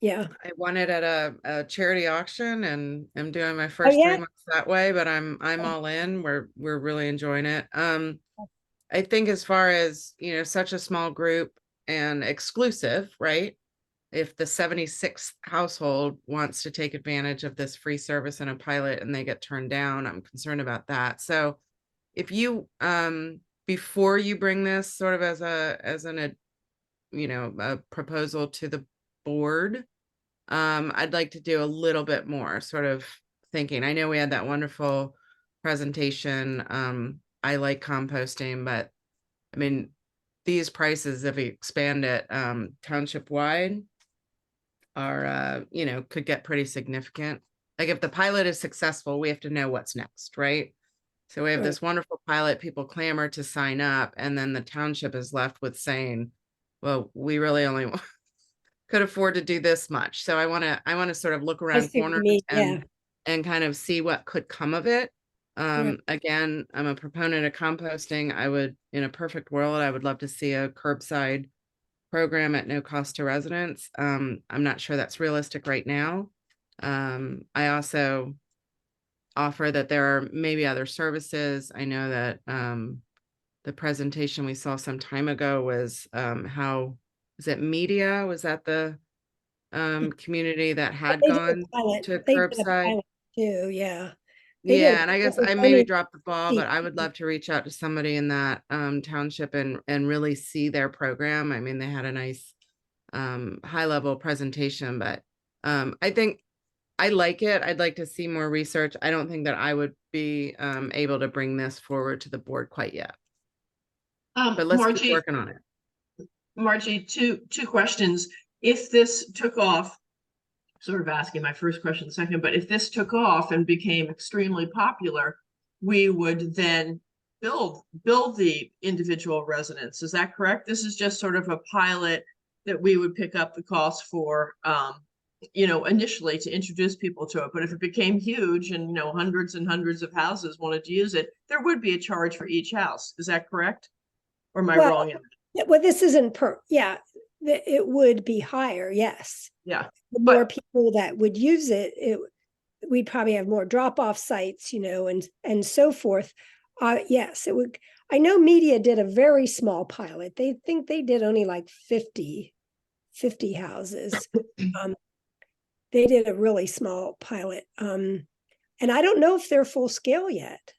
Yeah. I won it at a charity auction and I'm doing my first yeah? 3 months that way, but I'm all in. We're really enjoying it. I think as far as, such a small group and exclusive, right? If the 76th household wants to take advantage of this free service in a pilot and they get turned down, I'm concerned about that. So if you, before you bring this sort of as a proposal to the board, I'd like to do a little bit more sort of thinking. I know we had that wonderful presentation. I like composting, but I mean, these prices, if we expand it township wide, are could get pretty significant. Like if the pilot is successful, we have to know what's next, right? So we have this wonderful pilot, people clamor to sign up, and then the township is left with saying, well, we really only could afford to do this much. So I want to sort of look around corners and kind of see what could come of it. Again, I'm a proponent of composting. I would, in a perfect world, I would love to see a curbside program at no cost to residents. I'm not sure that's realistic right now. I also offer that there are maybe other services. I know that the presentation we saw some time ago was is it media? Was that the community that had gone to curbside? Too, yeah. Yeah, and I guess I maybe dropped the ball, but I would love to reach out to somebody in that township and really see their program. I mean, they had a nice high level presentation, but I think I like it. I'd like to see more research. I don't think that I would be able to bring this forward to the board quite yet. But let's keep working on it. Margie, two questions. If this took off, sort of asking my first question second, but if this took off and became extremely popular, we would then build the individual residents. Is that correct? This is just sort of a pilot that we would pick up the cost for, initially to introduce people to it. But if it became huge and, hundreds and hundreds of houses wanted to use it, there would be a charge for each house. Is that correct? Or am I wrong? Well, this isn't it would be higher. Yes. Yeah. The more people that would use it, we'd probably have more drop-off sites, and so forth. Yes, it would. I know media did a very small pilot. They think they did only like 50 houses. They did a really small pilot. And I don't know if they're full scale yet.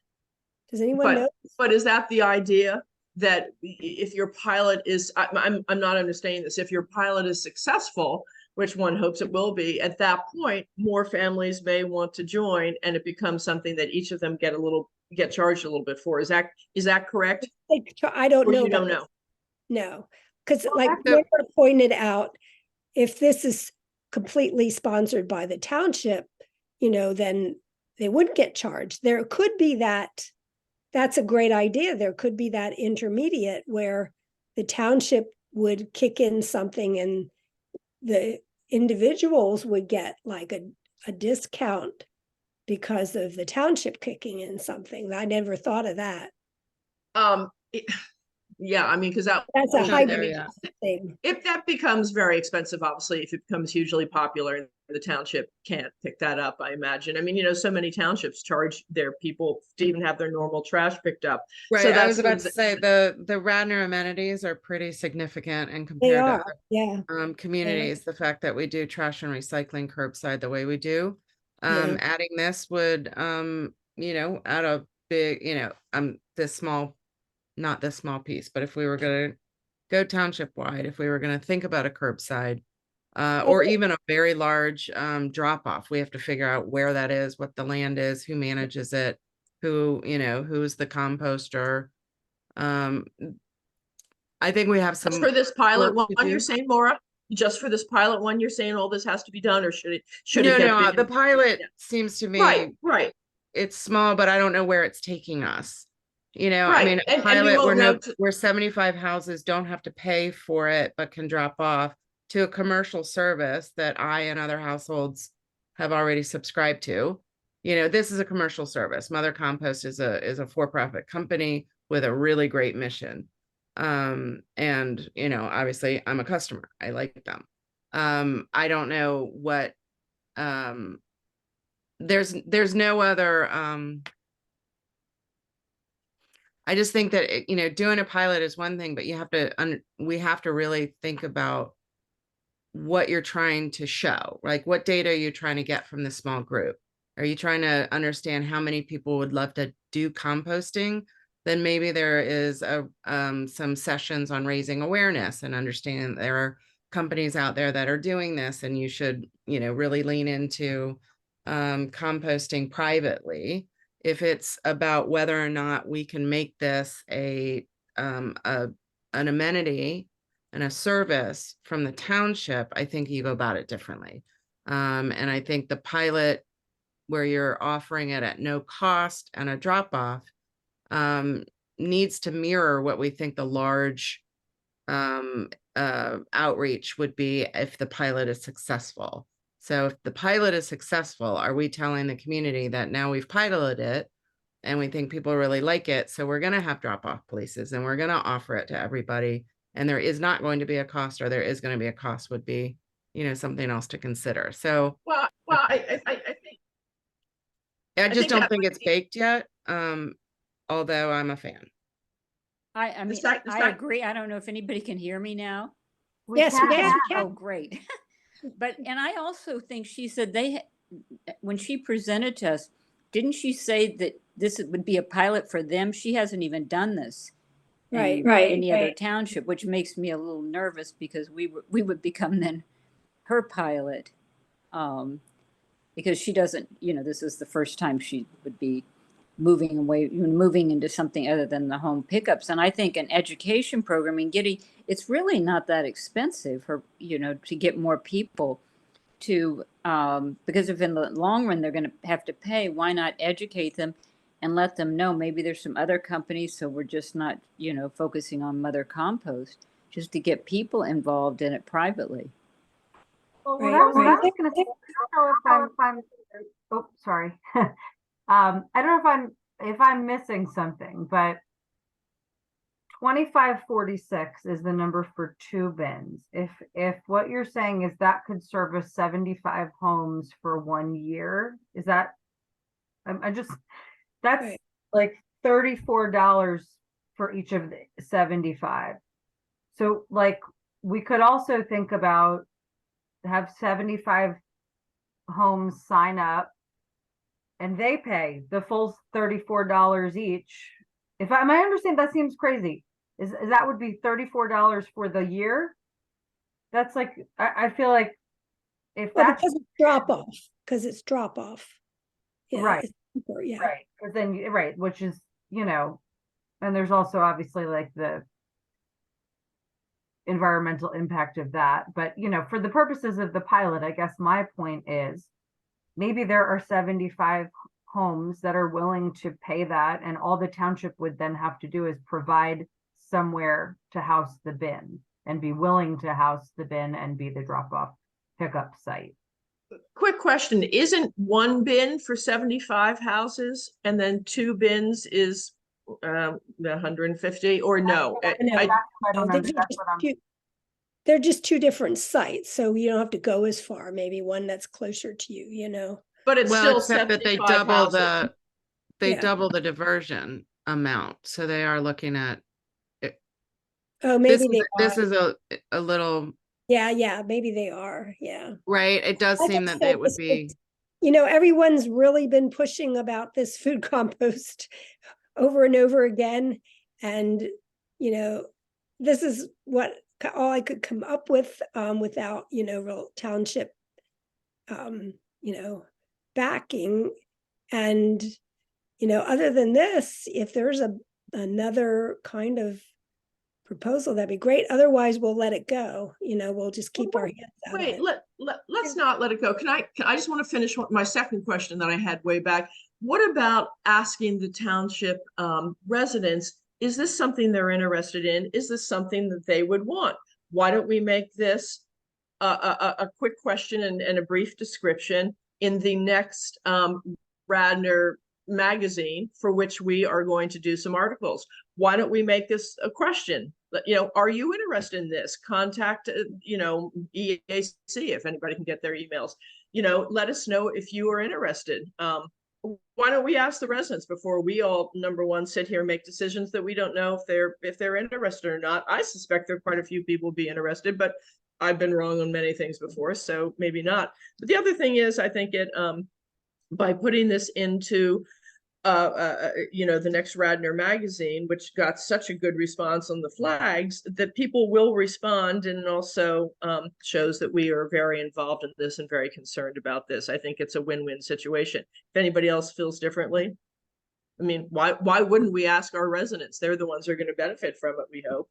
Does anyone know? But is that the idea? That if your pilot is, I'm not understanding this, if your pilot is successful, which one hopes it will be, at that point, more families may want to join and it becomes something that each of them get charged a little bit for. Is that correct? I don't know. You don't know? No, because like Barbara pointed out, if this is completely sponsored by the township, then they wouldn't get charged. There could be that's a great idea. There could be that intermediate where the township would kick in something and the individuals would get like a discount because of the township kicking in something. I never thought of that. Yeah, I mean, because that's a hybrid thing. If that becomes very expensive, obviously, if it becomes hugely popular, the township can't pick that up, I imagine. I mean, you know, so many townships charge their people to even have their normal trash picked up. Right, So I was that's about to say the Radnor amenities are pretty significant and They compared to are, yeah. communities, the fact that we do trash and recycling curbside the way we do. Yeah. Adding this would, you know, add a big, you know, this small, not this small piece, but if we were gonna go township wide, if we were gonna think about a curbside, or Okay. even a very large drop off, we have to figure out where that is, what the land is, who manages it, who, you know, who's the composter. I think we have just some for this pilot work to one, you're do. saying, Maura? Just for this pilot one, you're saying all this has to be done, or should it No, get no, the big? pilot Yeah. seems to me Right, right, it's small, but I don't know where it's taking us. You know, I right. mean, a And we pilot won't where know where 75 houses don't have to pay for it, but can drop off, to a commercial service that I and other households have already subscribed to. You know, this is a commercial service. Mother Compost is a for-profit company with a really great mission. And you know, obviously I'm a customer. I like them. I don't know what there's no other I just think that you know, doing a pilot is one thing, but you have to we have to really think about what you're trying to show. Like, what data are you trying to get from this small group? Are you trying to understand how many people would love to do composting? Then maybe there is some sessions on raising awareness and understand there are companies out there that are doing this, and you should, you know, really lean into composting privately. If it's about whether or not we can make this an amenity and a service from the township, I think you go about it differently. And I think the pilot, where you're offering it at no cost and a drop off, needs to mirror what we think the large outreach would be if the pilot is successful. So if the pilot is successful, are we telling the community that now we've piloted it and we think people really like it, so we're going to have drop-off places and we're going to offer it to everybody, and there is not going to be a cost, or there is going to be a cost, would be, you know, something else to consider. So well, I think I just think don't that think might it's baked yet, although I'm a fan. I mean, I agree. I don't know if anybody can hear me now. Yes, we can. Oh, great. But, and I also think she said when she presented to us, didn't she say that this would be a pilot for them? She hasn't even done this Right, in any other township, which makes me a little nervous, because we would become then her pilot. Because she doesn't, you know, this is the first time she would be moving into something other than the home pickups. And I think an education program in Giddy, it's really not that expensive to get more people to, because if in the long run they're going to have to pay, why not educate them and let them know maybe there's some other companies, so we're just not, focusing on Mother Compost, just to get people involved in it privately. Well, Right, I was right. gonna say, I don't know if I'm oh, sorry. I don't know if I'm missing something, but 2546 is the number for 2 bins. If what you're saying is that could service 75 homes for 1 year, is that, that's Right. like $34 for each of the 75. So like, we could also think about have 75 homes sign up and they pay the full $34 each. If I understand, that seems crazy. Is that would be $34 for the year? That's like, I feel like if Well, that's because it's drop off. Yeah, right, it's cheaper, yeah. right. Because then, right, which is, and there's also obviously like the environmental impact of that. But, for the purposes of the pilot, I guess my point is maybe there are 75 homes that are willing to pay that, and all the township would then have to do is provide somewhere to house the bin and be willing to house the bin and be the drop-off pickup site. Quick question, isn't 1 bin for 75 houses and then 2 bins is 150, or no? No, That's what I don't no, know. That's what I'm they're just two different sites, so you don't have to go as far, maybe one that's closer to you, you know? But it's Well, still except that they 75 double houses. they Yeah. double the diversion amount, so they are looking at, Oh, this maybe is, they this are. is a little, Yeah, maybe they are, yeah. right? It does Like I seem that said, it would be, you know, everyone's really been pushing about this food compost over and over again. And, you know, this is what all I could come up with without, you know, real township, you know, backing. And, you know, other than this, if there's another kind of proposal, that'd be great. Otherwise, we'll let it go. You know, we'll just keep our hands out of Wait, it. let's not let it go. I just want to finish my second question that I had way back. What about asking the township residents, is this something they're interested in? Is this something that they would want? Why don't we make this a quick question and a brief description in the next Radnor magazine, for which we are going to do some articles? Why don't we make this a question? You know, are you interested in this? Contact, you know, EAC, if anybody can get their emails. You know, let us know if you are interested. Why don't we ask the residents before we all, number one, sit here and make decisions that we don't know if they're interested or not? I suspect there are quite a few people be interested, but I've been wrong on many things before, so maybe not. But the other thing is, I think it by putting this into you know, the next Radnor magazine, which got such a good response on the flags, that people will respond, and also shows that we are very involved in this and very concerned about this. I think it's a win-win situation. If anybody else feels differently, I mean, why wouldn't we ask our residents? They're the ones who are going to benefit from it, we hope.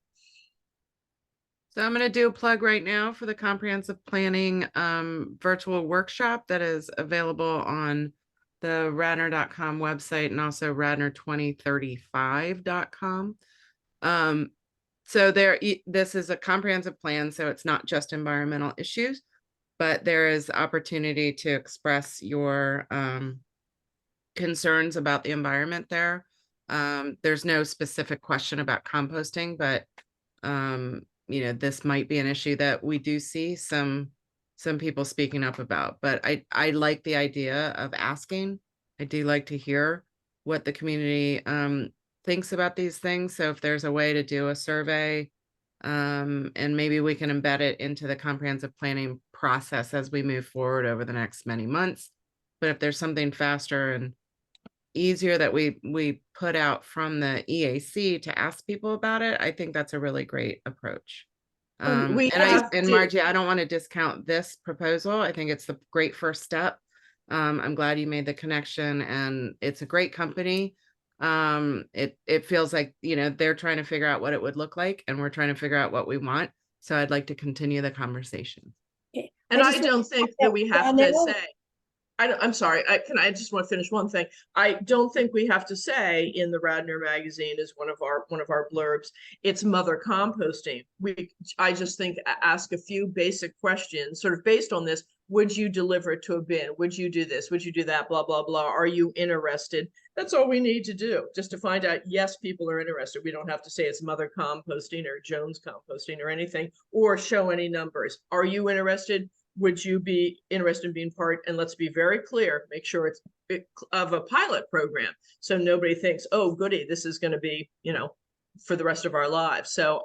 so I'm going to do a plug right now for the comprehensive planning virtual workshop that is available on the radnor.com website and also radnor2035.com. So this is a comprehensive plan, so it's not just environmental issues, but there is opportunity to express your concerns about the environment there. There's no specific question about composting, but you know, this might be an issue that we do see some people speaking up about. But I like the idea of asking. I do like to hear what the community thinks about these things. So if there's a way to do a survey, and maybe we can embed it into the comprehensive planning process as we move forward over the next many months. But if there's something faster and easier that we put out from the EAC to ask people about it, I think that's a really great approach. And Margie, I don't want to discount this proposal. I think it's the great first step. I'm glad you made the connection, and it's a great company. It feels like, you know, they're trying to figure out what it would look like, and we're trying to figure out what we want. So I'd like to continue the conversation. Okay. And I don't think that we have to say, I'm sorry, I just want to finish one thing. I don't think we have to say in the Radnor magazine is one of our blurbs, it's mother composting. I just think ask a few basic questions sort of based on this. Would you deliver it to a bin? Would you do this? Would you do that? Blah, blah, blah. Are you interested? That's all we need to do, just to find out, yes, people are interested. We don't have to say it's mother composting or Jones composting or anything, or show any numbers. Are you interested? Would you be interested in being part? And let's be very clear, make sure it's of a pilot program, so nobody thinks, oh goody, this is going to be, you know, for the rest of our lives. So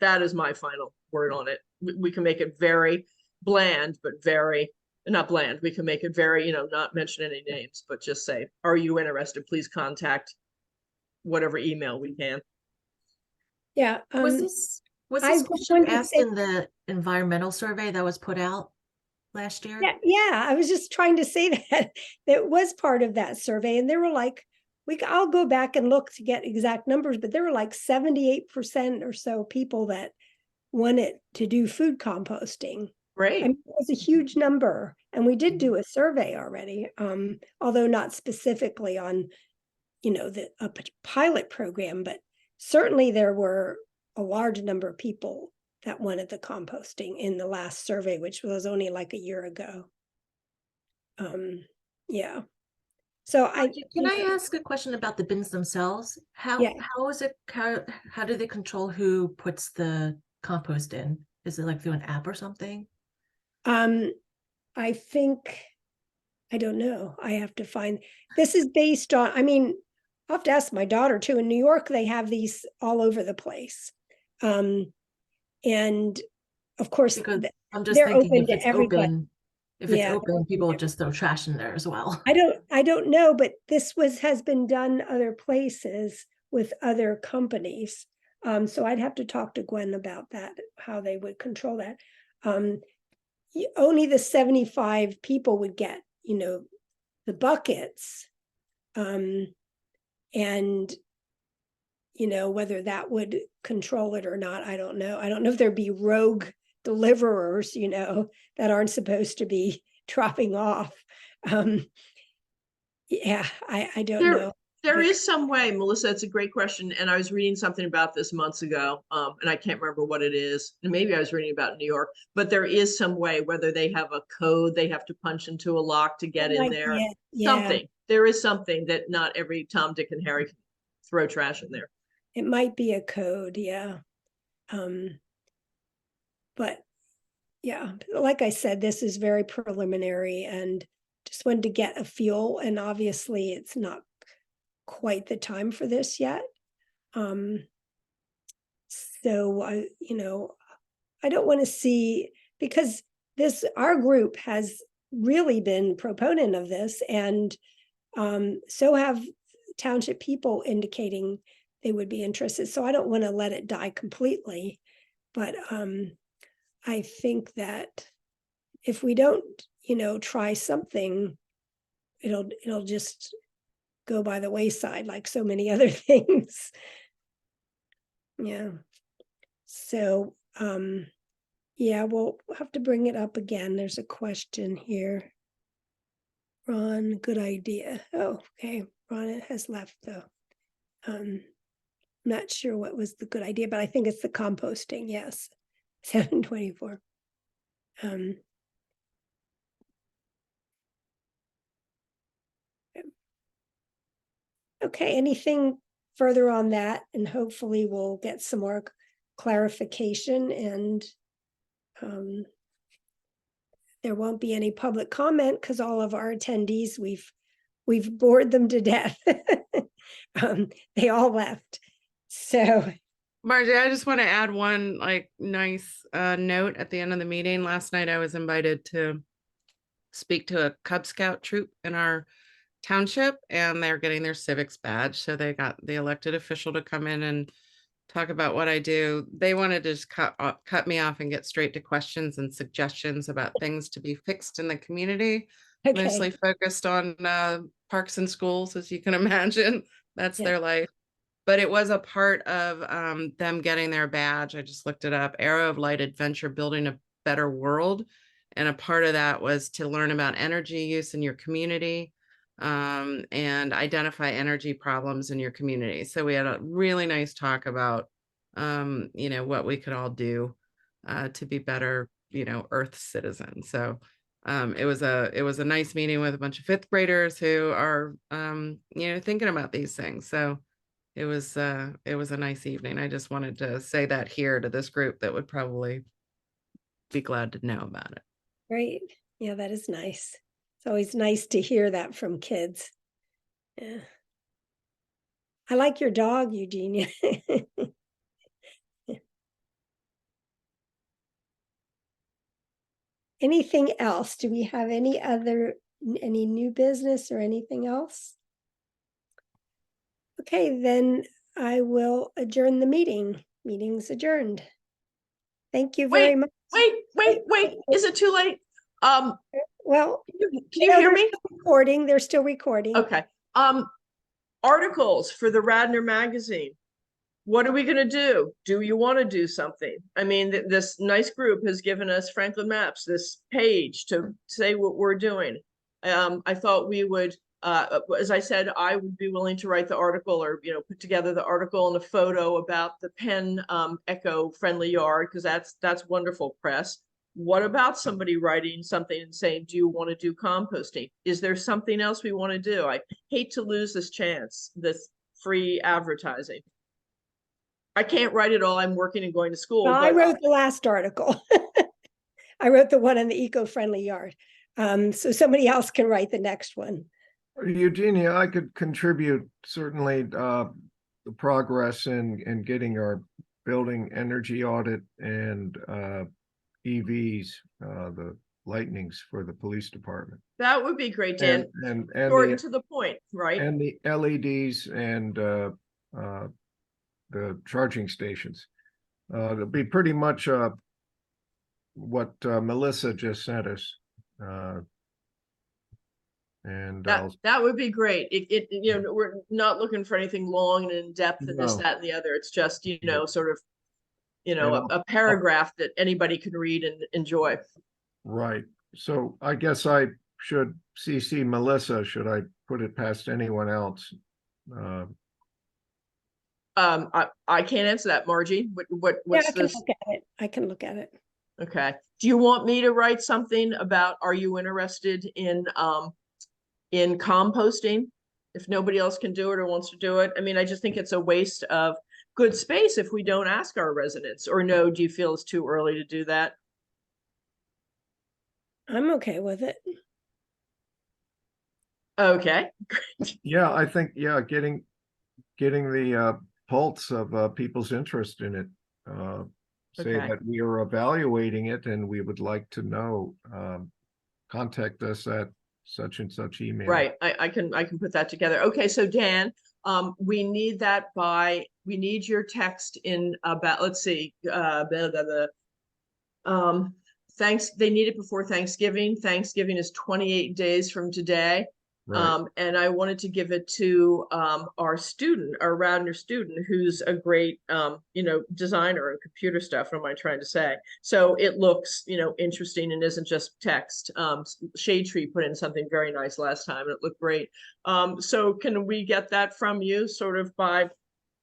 that is my final word on it. We can make it very bland, but very not bland. We can make it very, you know, not mention any names, but just say, are you interested? Please contact whatever email we can. Yeah. Was this question asked in the environmental survey that was put out last year? Yeah, I was just trying to say that that was part of that survey, and they were like, I'll go back and look to get exact numbers, but there were like 78% or so people that wanted to do food composting. Great. I mean, it was a huge number, and we did do a survey already, although not specifically on, you know, a pilot program, but certainly there were a large number of people that wanted the composting in the last survey, which was only like a year ago. Yeah. So can I ask a question about the bins themselves? How is it, how do they control who puts the compost in? Is it like through an app or something? I think, I don't know. I have to find, this is based on, I mean, I'll have to ask my daughter too. In New York, they have these all over the place. And of course, Because I'm just they're thinking open if to it's everybody. open, if it's Yeah, open, people will just throw trash in there as well. I don't know, but this has been done other places with other companies. So I'd have to talk to Gwen about that, how they would control that. Only the 75 people would get, the buckets. And, whether that would control it or not, I don't know. I don't know if there'd be rogue deliverers, that aren't supposed to be dropping off. Yeah, I don't know. There is some way, Melissa, it's a great question. And I was reading something about this months ago, and I can't remember what it is. And maybe I was reading about New York, but there is some way, whether they have a code they have to punch into a lock to get in there. Something. There is something that not every Tom, Dick, and Harry can throw trash in there. It might be a code, yeah. But yeah, like I said, this is very preliminary and just wanted to get a feel. And obviously it's not quite the time for this yet. So I don't want to see, because our group has really been proponent of this, and so have township people indicating they would be interested. So I don't want to let it die completely, but I think that if we don't, try something, it'll just go by the wayside like so many other things. Yeah. So, yeah, we'll have to bring it up again. There's a question here. Ron, good idea. Oh, okay. Ron has left though. Not sure what was the good idea, but I think it's the composting. Yes. 724. Okay, anything further on that? And hopefully we'll get some more clarification, and there won't be any public comment because all of our attendees, we've bored them to death. They all left. So Margie, I just want to add one nice note at the end of the meeting. Last night I was invited to speak to a Cub Scout troop in our township, and they're getting their civics badge. So they got the elected official to come in and talk about what I do. They wanted to just cut me off and get straight to questions and suggestions about things to be fixed in the community. okay. Mostly focused on parks and schools, as you can imagine. That's their life. But it was a part of them getting their badge. I just looked it up. Arrow of Light Adventure, Building a Better World. And a part of that was to learn about energy use in your community, and identify energy problems in your community. So we had a really nice talk about, what we could all do to be better, Earth citizens. So it was a nice meeting with a bunch of fifth graders who are, thinking about these things. So it was a nice evening. I just wanted to say that here to this group that would probably be glad to know about it. Great. Yeah, that is nice. It's always nice to hear that from kids. Yeah. I like your dog, Eugenia. Anything else? Do we have any new business or anything else? Okay, then I will adjourn the meeting. Meeting's adjourned. Thank you very much. Wait. Is it too late? Well, can you hear me? Recording. They're still recording. Okay. Articles for the Radnor magazine. What are we going to do? Do you want to do something? I mean, this nice group has given us Franklin Maps, this page to say what we're doing. I thought we would, as I said, I would be willing to write the article, or put together the article and a photo about the Penn eco-friendly yard, because that's wonderful press. What about somebody writing something and saying, do you want to do composting? Is there something else we want to do? I hate to lose this chance, this free advertising. I can't write it all. I'm working and going to school. Well, I but wrote the last article. I wrote the one on the eco-friendly yard. So somebody else can write the next one. Eugenia, I could contribute certainly the progress in getting our building energy audit and EVs, the lightnings for the police department. that would be great, Dan. And Short and the, to the point, right? and the LEDs and the charging stations. It'll be pretty much what Melissa just sent us. And That would be great. You know, we're not looking for anything long and in depth and this, No. that, and the other. It's just, you know, sort of, you know, And a paragraph that anybody can read and enjoy. right. So I guess I should CC Melissa. Should I put it past anyone else? I can't answer that, Margie. Yeah, What's I can this? look at it. I can look at it. Okay. Do you want me to write something about, are you interested in composting? If nobody else can do it or wants to do it? I mean, I just think it's a waste of good space if we don't ask our residents. Or no, do you feel it's too early to do that? I'm okay with it. Okay. Yeah, I think, yeah, getting the pulse of people's interest in it. Say Okay. that we are evaluating it and we would like to know, contact us at such and such email. Right. I can put that together. Okay. So Dan, we need we need your text in about, let's see, they need it before Thanksgiving. Thanksgiving is 28 days from today. Right. And I wanted to give it to our Radnor student, who's a great, you know, designer and computer stuff. What am I trying to say? So it looks, you know, interesting and isn't just text. Shade Tree put in something very nice last time and it looked great. So can we get that from you sort of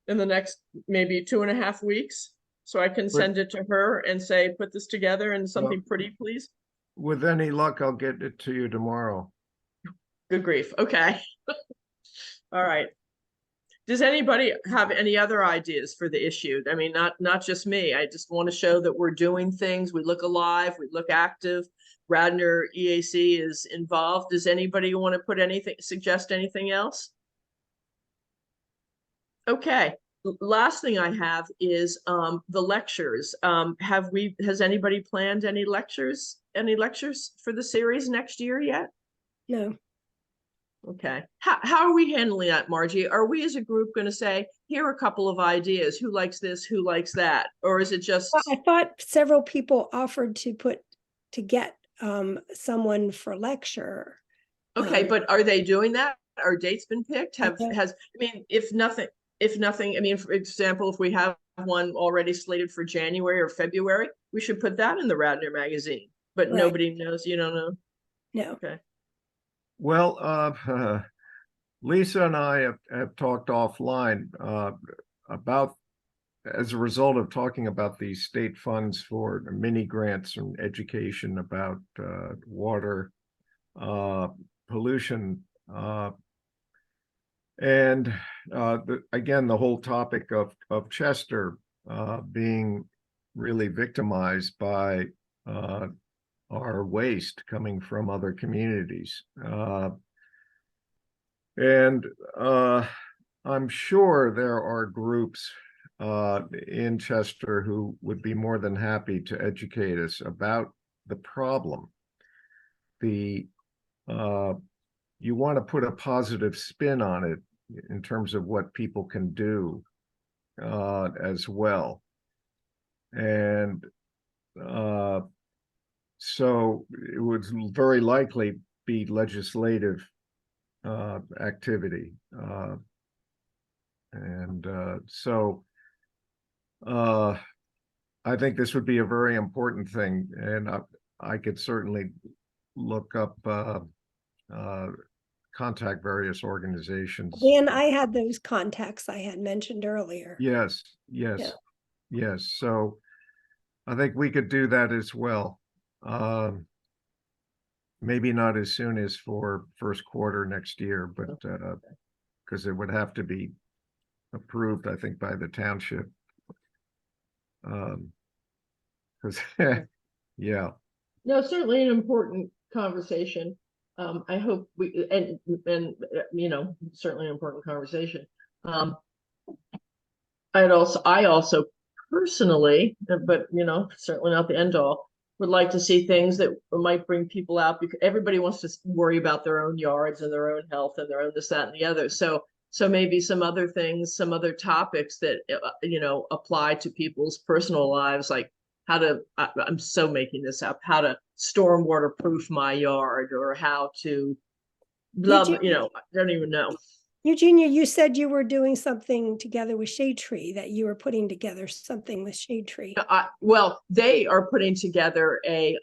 in the next maybe 2.5 weeks? So I can send it to her and say, put this together in something pretty, please. With any luck, I'll get it to you tomorrow. Good grief. Okay. All right. Does anybody have any other ideas for the issue? I mean, not just me. I just want to show that we're doing things. We look alive. We look active. Radnor EAC is involved. Does anybody want to suggest anything else? Okay. Last thing I have is the lectures. Has anybody planned any lectures for the series next year yet? No. Okay. How are we handling that, Margie? Are we as a group going to say, here are a couple of ideas, who likes this, who likes that? Or is it just... Well, I thought several people offered to get someone for lecture. Okay, but are they doing that? Are dates been picked? I mean, if nothing, I mean, for example, if we have one already slated for January or February, we should put that in the Radnor magazine, but Right. Nobody knows, you don't know? No. Okay. Well, Lisa and I have talked offline about, as a result of talking about these state funds for mini grants and education about water pollution. And again, the whole topic of Chester being really victimized by our waste coming from other communities. And I'm sure there are groups in Chester who would be more than happy to educate us about the problem. You want to put a positive spin on it in terms of what people can do as well. And so it would very likely be legislative activity. So I think this would be a very important thing, and I could certainly look up, contact various organizations. Dan, I had those contacts I had mentioned earlier. Yes. So I think we could do that as well. Maybe not as soon as for first quarter next year, but because it would have to be approved, I think, by the township Because, yeah, No, certainly an important conversation. I hope we, certainly an important conversation. I also personally, but certainly not the end all, would like to see things that might bring people out, because everybody wants to worry about their own yards and their own health and their own this, that, and the other. So maybe some other things, some other topics that, apply to people's personal lives, like I'm so making this up, how to stormwater proof my yard, or how to I don't even know. Eugenia, you said you were doing something together with Shade Tree, that you were putting together something with Shade Tree. Well, they are putting together a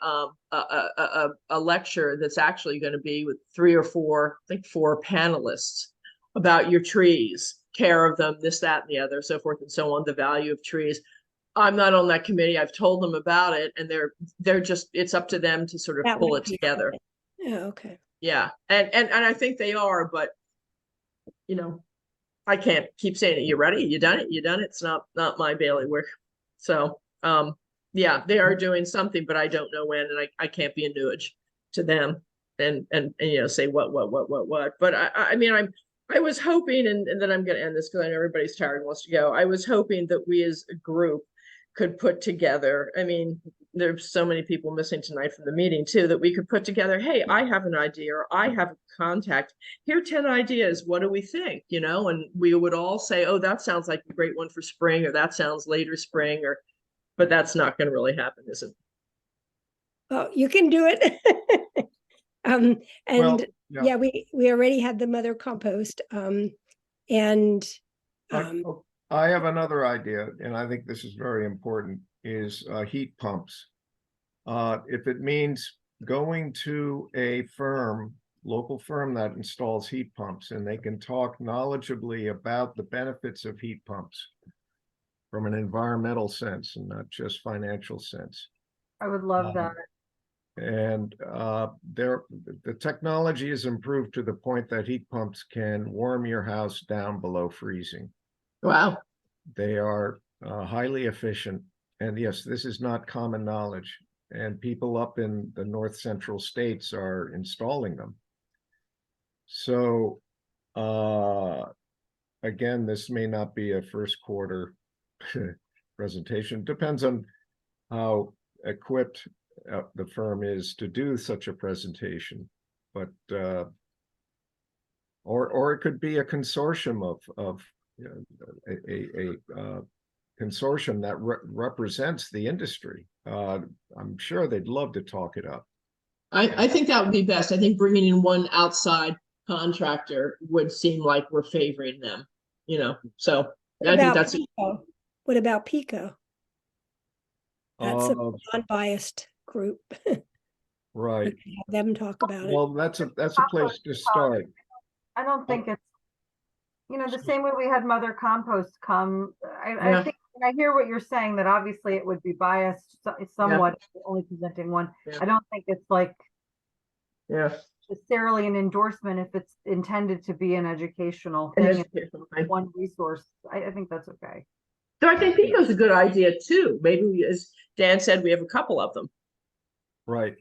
lecture that's actually going to be with 3 or 4, I think 4 panelists about your trees, care of them, this, that, and the other, so forth and so on, the value of trees. I'm not on that committee. I've told them about it, and they're just, it's up to them to sort of pull it together. Yeah, okay. Yeah, and I think they are, but I can't keep saying it. You ready? You done it? You done it? It's not my bailiwick. So yeah, they are doing something, but I don't know when, and I can't be a nudge to them and say what. But I was hoping, and then I'm going to end this because I know everybody's tired and wants to go. I was hoping that we as a group could put together, there's so many people missing tonight from the meeting too, that we could put together, hey, I have an idea, or I have a contact, here are 10 ideas, what do we think? And we would all say, oh, that sounds like a great one for spring, or that sounds later spring, but that's not going to really happen, is it? Well, you can do it. And well, yeah, we already had the mother compost. And I have another idea, and I think this is very important, is heat pumps. If it means going to a local firm that installs heat pumps, and they can talk knowledgeably about the benefits of heat pumps from an environmental sense and not just financial sense. I would love that. And the technology is improved to the point that heat pumps can warm your house down below freezing. Wow. They are highly efficient. And yes, this is not common knowledge. And people up in the north central states are installing them. So again, this may not be a first quarter presentation. Depends on how equipped the firm is to do such a presentation. But or it could be a consortium of a consortium that represents the industry. I'm sure they'd love to talk it up. I think that would be best. I think bringing in one outside contractor would seem like we're favoring them, so I think that's Pico? What about Pico? That's a unbiased group. Right. Have them talk about it. Well, that's a place to start. I don't think it's, the same way we had Mother Compost come. I think I hear what you're saying, that obviously it would be biased somewhat, only presenting one. I don't think it's like necessarily an endorsement if it's intended to be an educational thing, one resource. I think that's okay. So I think Pico's a good idea too. Maybe as Dan said, we have a couple of them. Right.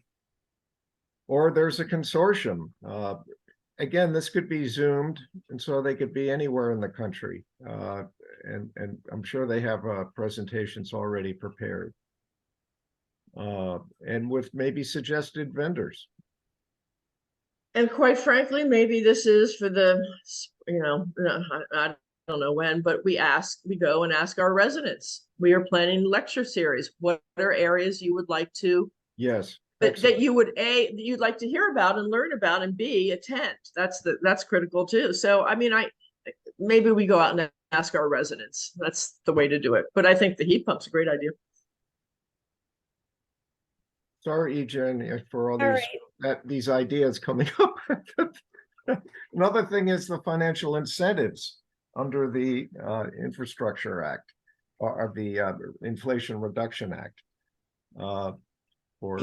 Or there's a consortium. Again, this could be Zoomed, and so they could be anywhere in the country. And I'm sure they have presentations already prepared. And with maybe suggested vendors. And quite frankly, maybe this is for the, I don't know when, but we go and ask our residents. We are planning a lecture series. What are areas you would like to? Yes. That you would you'd like to hear about and learn about, and B, attend. That's critical too. So maybe we go out and ask our residents. That's the way to do it. But I think the heat pump's a great idea. Sorry, Jen, for all these ideas coming up. Another thing is the financial incentives under the Infrastructure Act, or the Inflation Reduction Act, for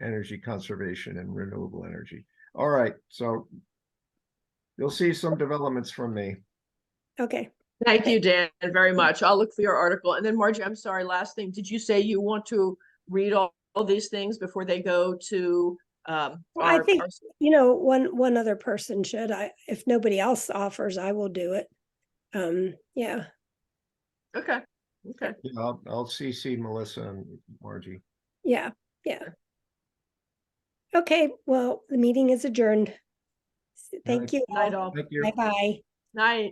energy conservation and renewable energy. All right, so you'll see some developments from me. Okay. Thank you, Dan, very much. I'll look for your article. And then Margie, I'm sorry, last thing. Did you say you want to read all these things before they go to Well, I our, think, our- one other person should. If nobody else offers, I will do it. Yeah, Okay, okay. Yeah, I'll CC Melissa and Margie. yeah. Okay, well, the meeting is adjourned. Thank Night. you. Night all. Thank you. Bye-bye. Night.